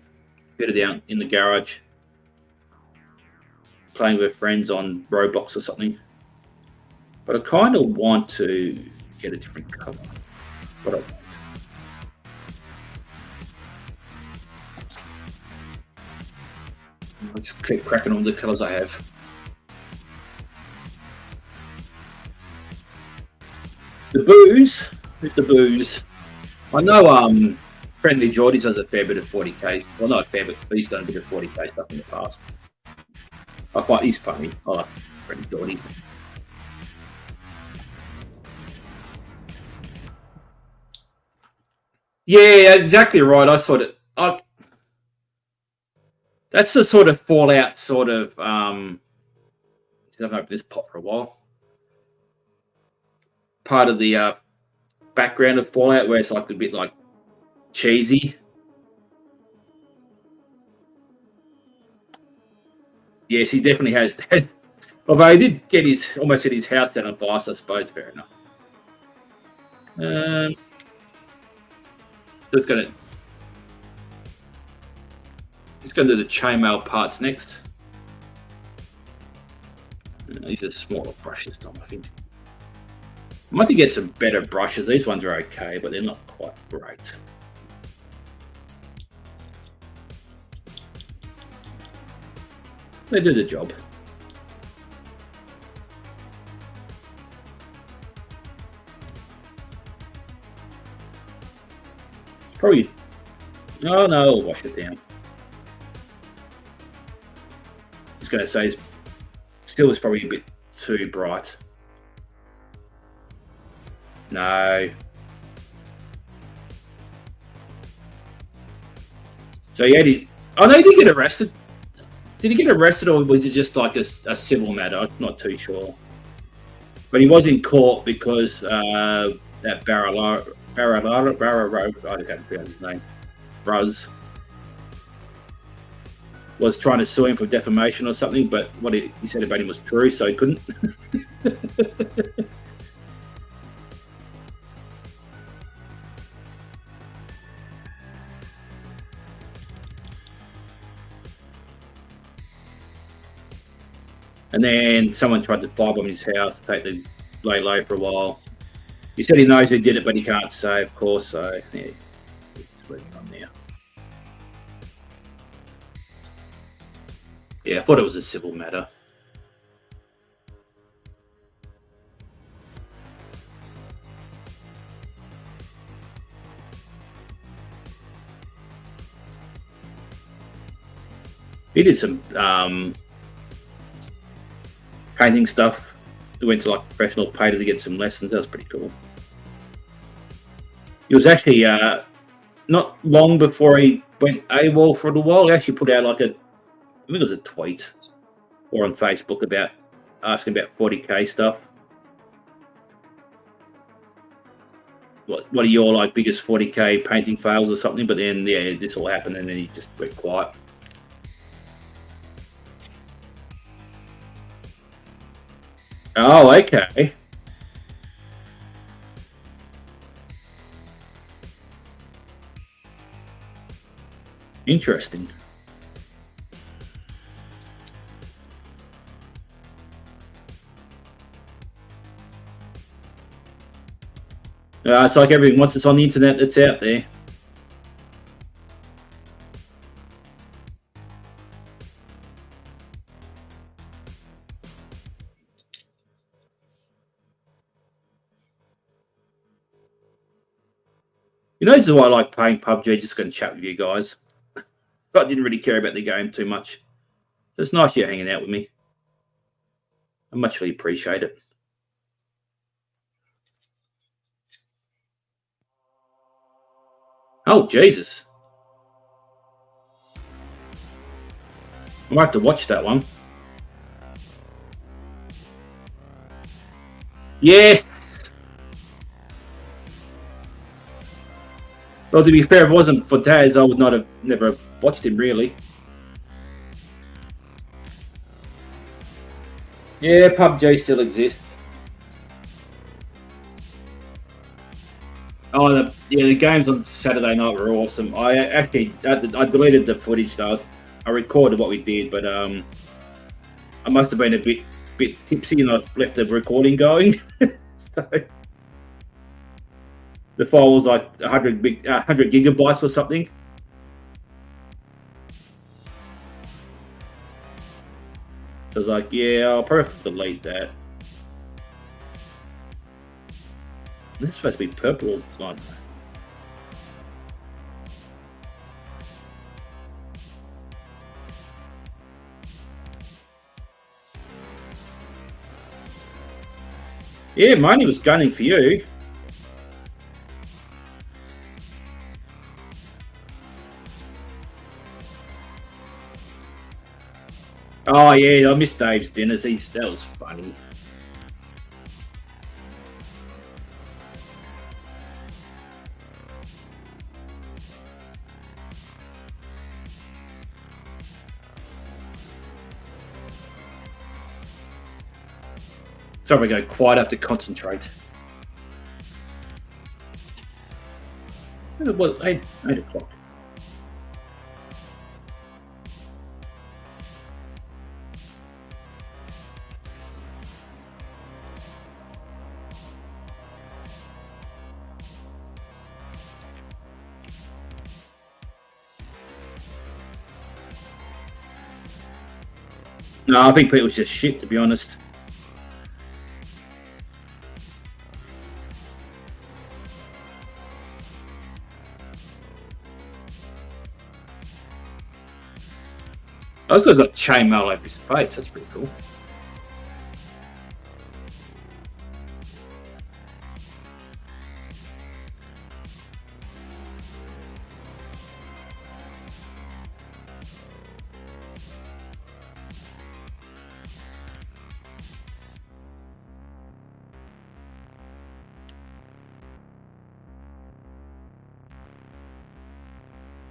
bed down in the garage playing with her friends on Roblox or something. But I kind of want to get a different colour. What I want. I'll just keep cracking on the colours I have. The booze? Who's the booze? I know Friendly Geordies does a fair bit of 40k. Well, not a fair bit, but he's done a bit of 40k stuff in the past. I find he's funny. I like Friendly Geordies. Yeah, exactly right. That's the sort of Fallout sort of I've opened this pot for a while. Part of the background of Fallout where it's like a bit like cheesy. Yes, he definitely has. Although he did get almost his house down on fire, I suppose. Fair enough. Just gonna do the chainmail parts next. These are smaller brushes, Tom. I think. I might have to get some better brushes. These ones are okay, but they're not quite great. They do the job. Probably. Oh no, I'll wash it down. I was going to say, still is probably a bit too bright. No. So yeah, I know he did get arrested. Did he get arrested, or was it just like a civil matter? I'm not too sure. But he was in court because that Barra, I can't pronounce his name, Bruz, was trying to sue him for defamation or something, but what he said about him was true, so he couldn't. And then someone tried to firebomb his house, take the lay low for a while. He said he knows who did it, but he can't say, of course. So yeah, it's moving on now. Yeah, I thought it was a civil matter. He did some painting stuff. He went to like a professional painter to get some lessons. That was pretty cool. It was actually not long before he went AWOL for a little while. He actually put out like I think it was a tweet or on Facebook about asking about 40k stuff. What are your like biggest 40k painting fails or something? But then yeah, this all happened and then he just went quiet. Oh, okay. Interesting. It's like everything, once it's on the internet, it's out there. You know, this is why I like playing PUBG, just going to chat with you guys. I didn't really care about the game too much. So it's nice you hanging out with me. I much really appreciate it. Oh, Jesus. I might have to watch that one. Yes! Well, to be fair, if it wasn't for Taz, I would not have never watched him, really. Yeah, PUBG still exists. Oh, the games on Saturday night were awesome. I deleted the footage though. I recorded what we did, but I must have been a bit tipsy and I left the recording going. So the file was like 100 gigabytes or something. So I was like, yeah, I'll probably have to delete that. This is supposed to be purple. God. Yeah, money was gunning for you. Oh yeah, I missed Dave's dinners. That was funny. Sorry, I go quiet. I have to concentrate. It was 8 o'clock. No, I think it was just shit, to be honest. Those guys got chainmail over his face. That's pretty cool.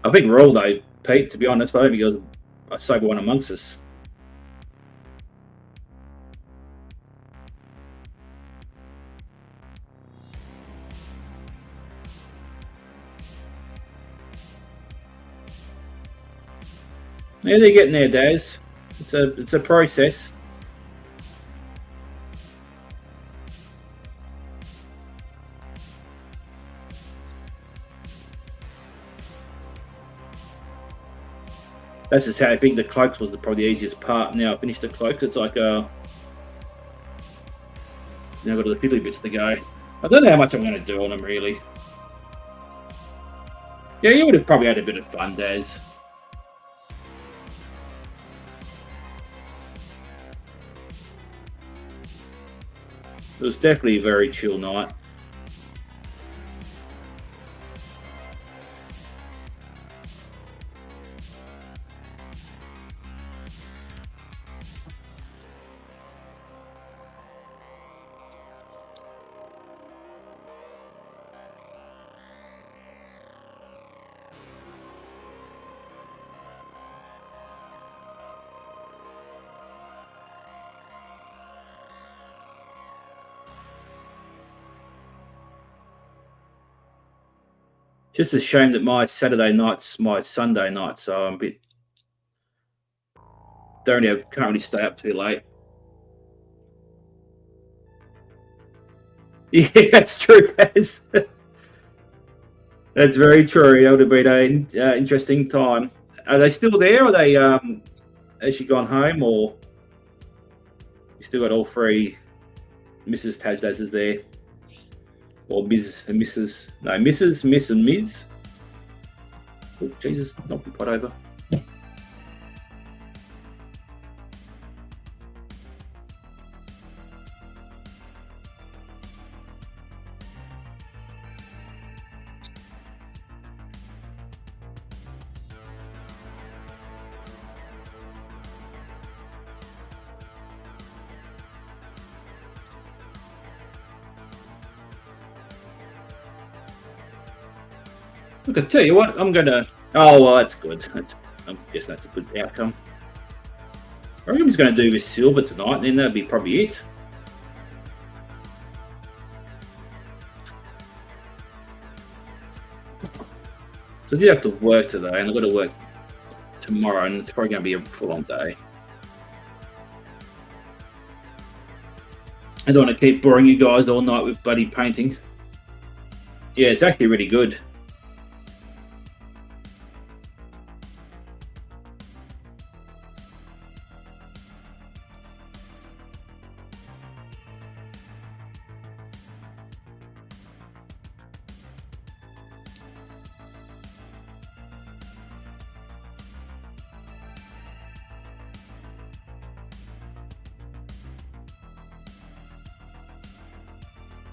I think we're all though, Pete, to be honest. I don't think you're a sober one amongst us. Yeah, they're getting there, Daz. It's a process. That's just how I think the cloaks was probably the easiest part. Now I finished the cloaks, it's like now I've got all the fiddly bits to go. I don't know how much I'm going to do on them really. Yeah, you would have probably had a bit of fun, Daz. It was definitely a very chill night. Just a shame that my Saturday night's my Sunday night, so I'm a bit can't really stay up too late. Yeah, that's true, Paz. That's very true. That would have been an interesting time. Are they still there? Or are they has she gone home, or you still got all three Mrs. Tazdazes there? Or Ms. and Mrs. No, Mrs., Miss, and Ms. Oh, Jesus, knock the pot over. Look, I tell you what, I'm gonna. Oh well, that's good. I guess that's a good outcome. I reckon he's going to do with silver tonight, and then that'll be probably it. So I did have to work today, and I've got to work tomorrow, and it's probably going to be a full-on day. I don't want to keep boring you guys all night with bloody painting. Yeah, it's actually really good.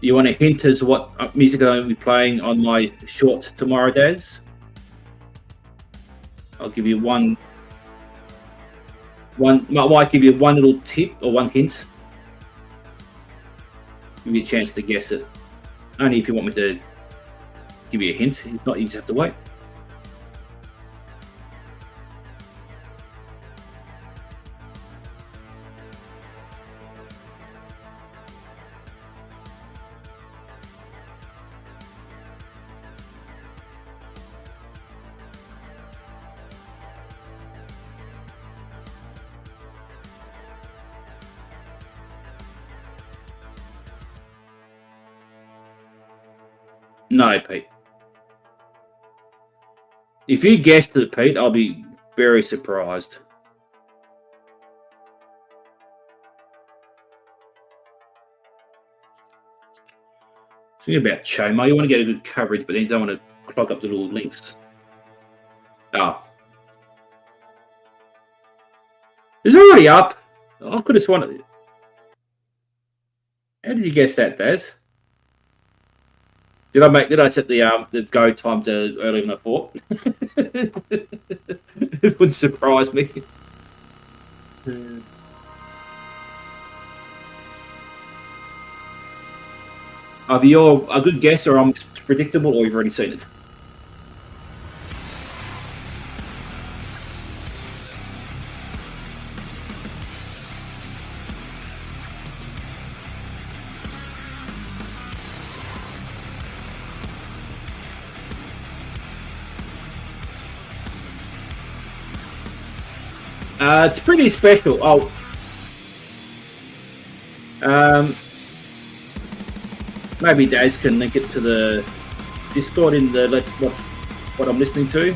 You want a hint as to what music I'm going to be playing on my short tomorrow, Daz? I'll give you one. Might give you one little tip or one hint. Give you a chance to guess it. Only if you want me to give you a hint. If not, you just have to wait. No, Pete. If you guessed it, Pete, I'll be very surprised. It's about Chomo. You want to get a good coverage, but then you don't want to clog up the little links. Oh. It's already up. I could have sworn it. How did you guess that, Daz? Did I set the go time to earlier than I thought? It wouldn't surprise me. Are you a good guess, or I'm predictable, or you've already seen it? It's pretty special. Maybe Daz can link it to the Discord in the what I'm listening to.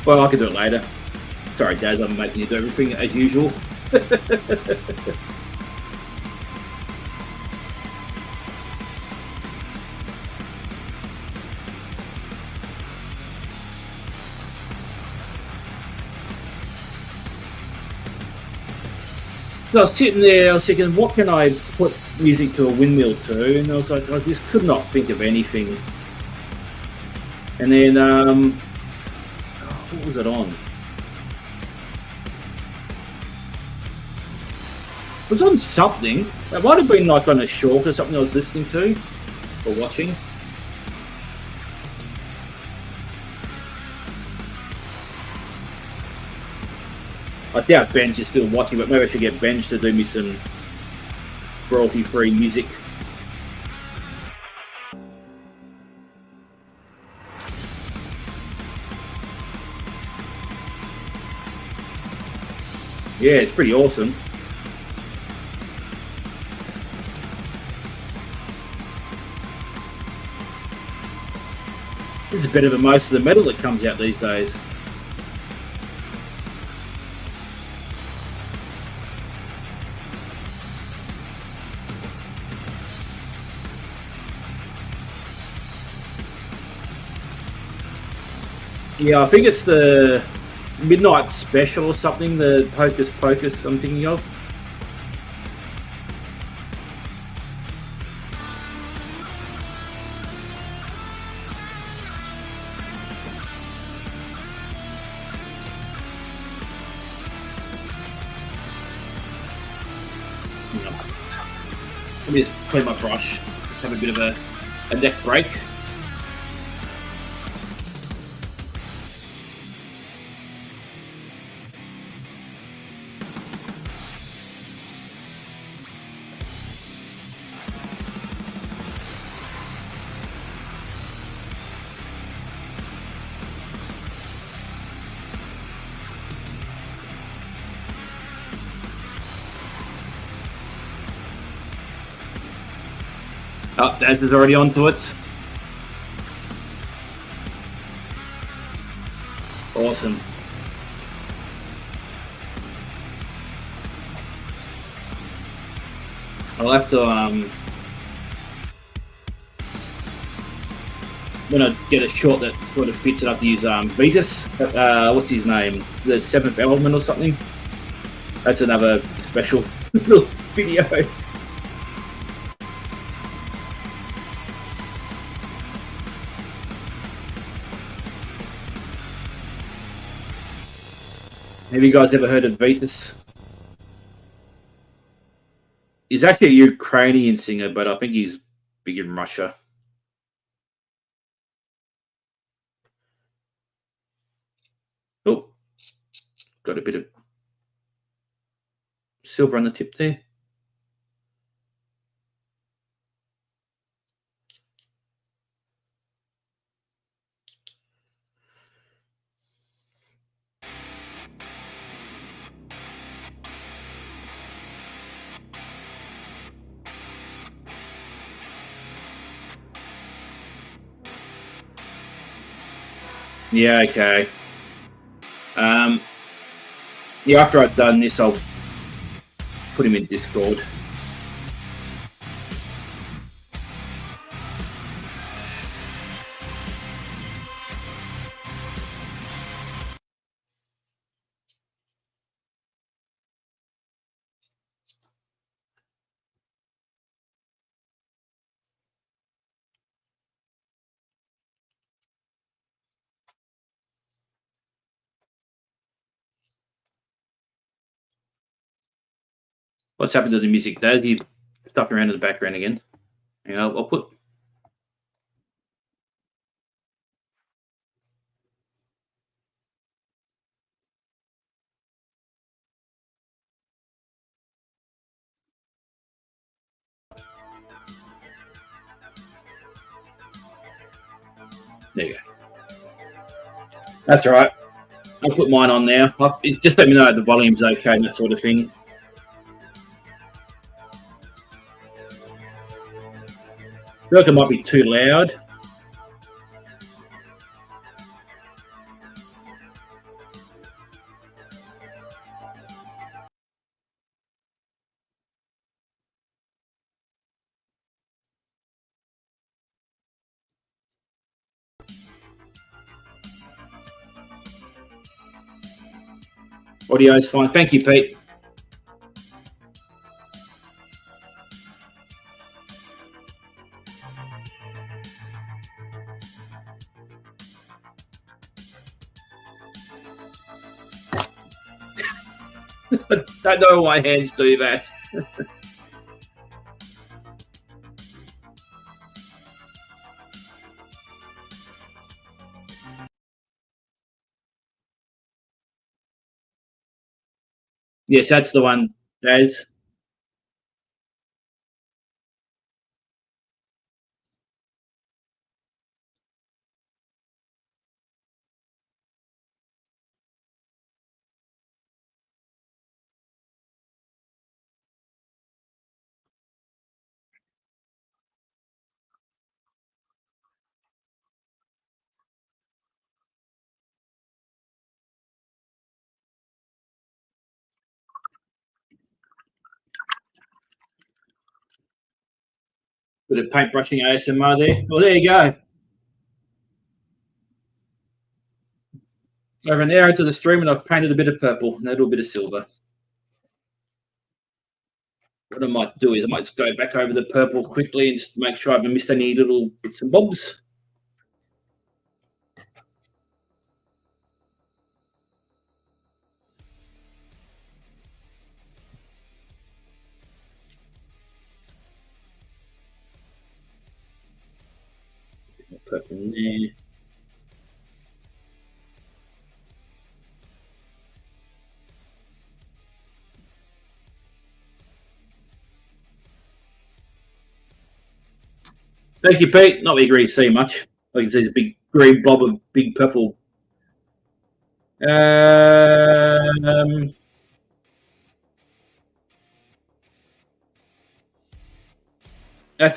Well, I can do it later. Sorry, Daz, I'm making you do everything as usual. So I was sitting there, I was thinking, what can I put music to a windmill to? And I was like, I just could not think of anything. And then, what was it on? It was on something. It might have been like on a short or something I was listening to or watching. I doubt Benj is still watching, but maybe I should get Benj to do me some royalty-free music. Yeah, it's pretty awesome. This is better than most of the metal that comes out these days. Yeah, I think it's the Midnight Special or something, the Hocus Pocus I'm thinking of. Let me just clean my brush. Have a bit of a neck break. Oh, Daz is already onto it. Awesome. I'll have to when I get a shot that sort of fits it, up to use Vetus. What's his name? The Seventh Element or something. That's another special little video. Have you guys ever heard of Vetus? He's actually a Ukrainian singer, but I think he's big in Russia. Oh, got a bit of silver on the tip there. Yeah, okay. Yeah, after I've done this, I'll put him in Discord. What's happened to the music, Daz? You stuck around in the background again. You know, I'll put. There you go. That's all right. I'll put mine on now. Just let me know if the volume's okay and that sort of thing. I feel like it might be too loud. Audio's fine. Thank you, Pete. I don't know why hands do that. Yes, that's the one, Daz. Bit of paintbrushing ASMR there. Well, there you go. Over an hour into the stream, and I've painted a bit of purple and a little bit of silver. What I might do is I might just go back over the purple quickly and just make sure I haven't missed any little bits and bobs. Purple in there. Thank you, Pete. Not really agree to see much. I can see this big green blob of big purple. That's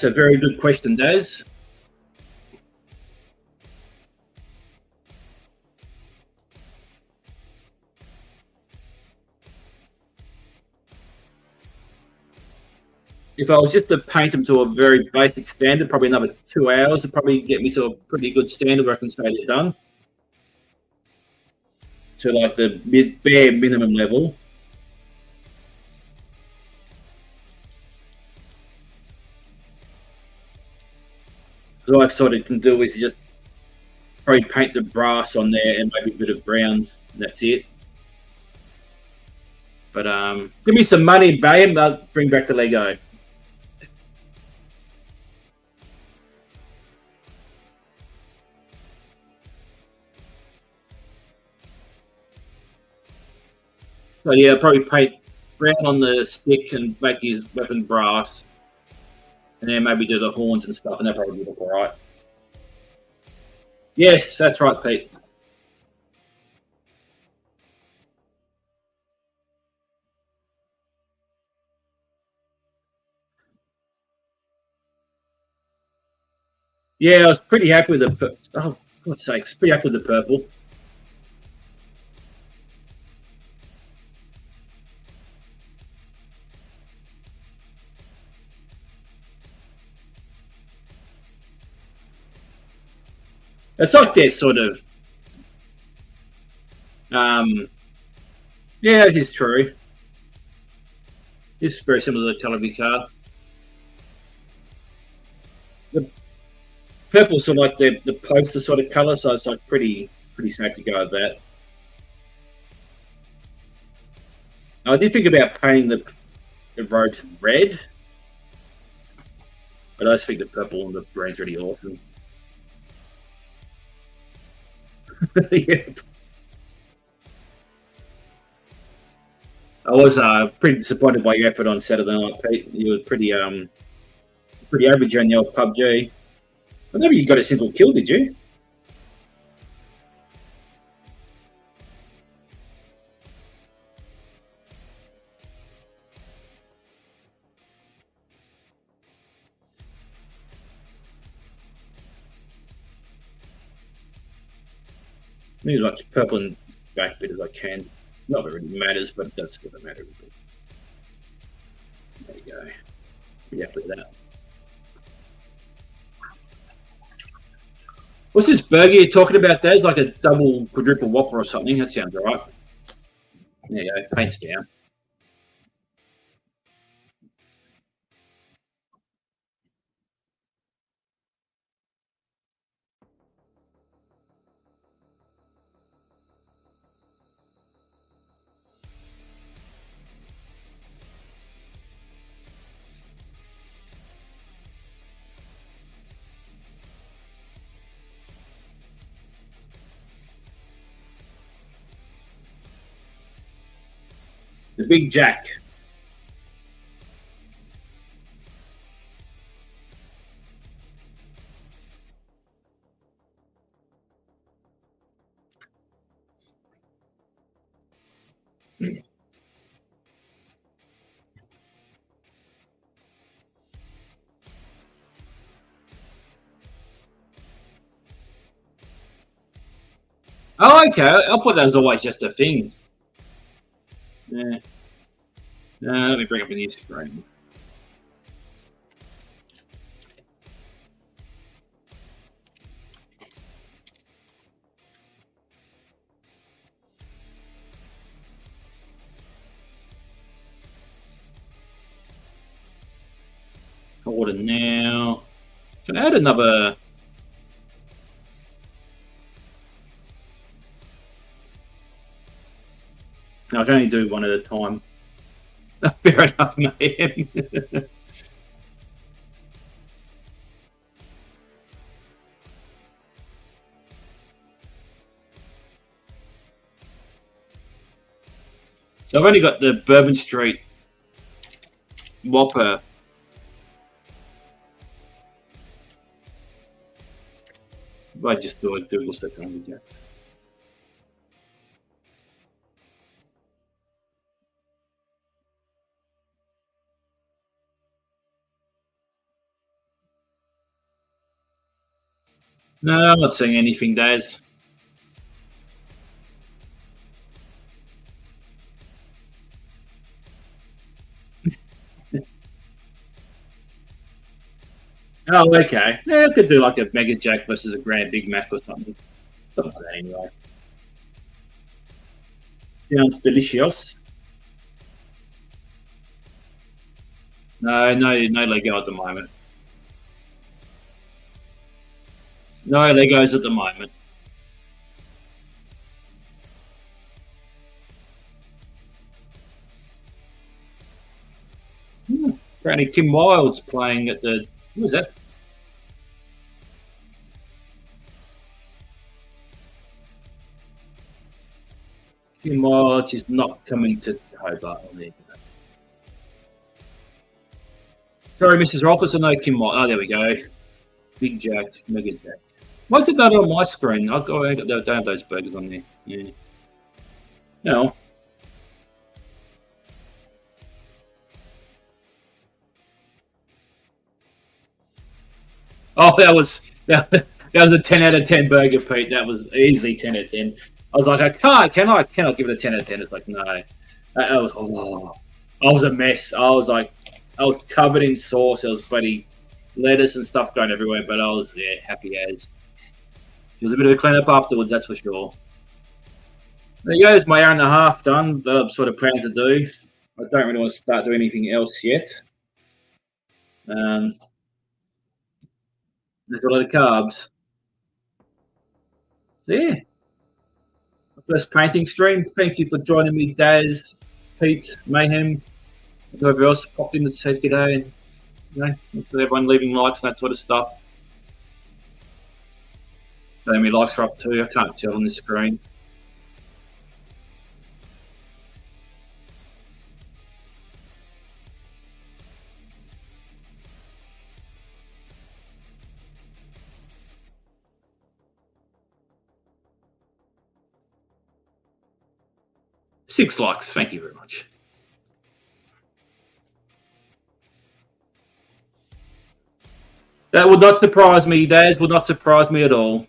a very good question, Daz. If I was just to paint them to a very basic standard, probably another 2 hours, it'd probably get me to a pretty good standard where I can say they're done. To like the bare minimum level. What I sort of can do is just probably paint the brass on there and maybe a bit of brown, and that's it. But give me some money, babe, and I'll bring back the Lego. So yeah, probably paint brown on the stick and make his weapon brass. And then maybe do the horns and stuff, and that probably look all right. Yes, that's right, Pete. Yeah, I was pretty happy with the. Oh, God's sakes, pretty happy with the purple. It's like they're sort of. Yeah, it is true. It's very similar to the colour of your car. The purple's sort of like the poster sort of colour, so it's like pretty safe to go with that. I did think about painting the robes red, but I just think the purple and the green's really awesome. Yeah. I was pretty disappointed by your effort on Saturday night, Pete. You were pretty average on your PUBG. Well, maybe you got a single kill, did you? Maybe as much purple and black bit as I can. Not that it really matters, but that's what it matters. There you go. Pretty happy with that. What's this burger you're talking about, Daz? Like a double quadruple whopper or something? That sounds all right. There you go. Paint's down. The Big Jack. Oh, okay. I thought that was always just a thing. Yeah. Let me bring up a new screen. water now. Can I add another? No, I can only do one at a time. Fair enough, man. So I've only got the Bourbon Street Whopper. If I just do a Google search on the Jacks. No, I'm not seeing anything, Daz. Oh, okay. Yeah, I could do like a Mega Jack versus a Grand Big Mac or something. Something like that anyway. Sounds delicious. No Lego at the moment. No Legos at the moment. Apparently Kim Wilde's playing at the... Who was that? Kim Wilde is not coming to Hobart on the internet. Sorry, Mrs. Rolfus, I know Kim Wilde. Oh, there we go. Big Jack, Mega Jack. Why is it not on my screen? I don't have those burgers on there. Yeah. No. Oh, that was a 10 out of 10 burger, Pete. That was easily 10 out of 10. I was like, I cannot give it a 10 out of 10. It's like, no. I was a mess. I was covered in sauce. There was bloody lettuce and stuff going everywhere, but I was happy as. It was a bit of a cleanup afterwards, that's for sure. There you go. It's my hour and a half done that I'm sort of planning to do. I don't really want to start doing anything else yet. There's a lot of carbs. So yeah. First painting stream. Thank you for joining me, Daz, Pete, Mayhem, whoever else popped in and said g'day, and everyone leaving likes and that sort of stuff. How many likes are up to? I can't tell on this screen. Six likes. Thank you very much. That would not surprise me, Daz. Would not surprise me at all.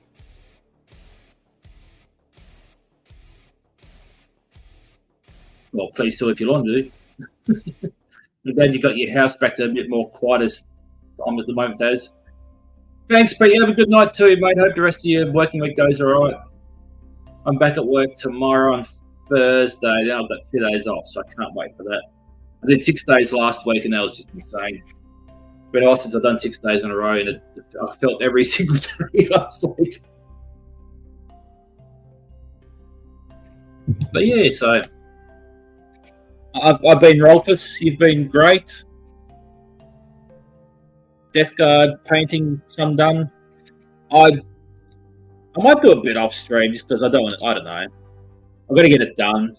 Well, please do if you want to. I'm glad you got your house back to a bit more quiet time at the moment, Daz. Thanks, Pete. You have a good night too, mate. Hope the rest of your working week goes all right. I'm back at work tomorrow on Thursday. Then I've got 2 days off, so I can't wait for that. I did 6 days last week, and that was just insane. It's been a while since I've done 6 days in a row, and I felt every single day last week. But yeah, so I've been Rolfus. You've been great. Death Guard painting, some done. I might do a bit off stream just because I don't know. I've got to get it done.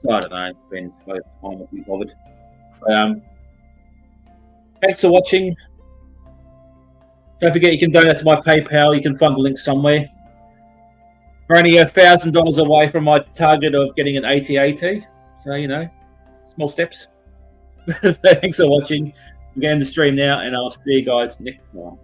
So I don't know. It's been a time to be bothered. Thanks for watching. Don't forget you can donate to my PayPal. You can find the link somewhere. We're only $1,000 away from my target of getting an AT-AT. So, small steps. Thanks for watching. I'm getting the stream now, and I'll see you guys next time.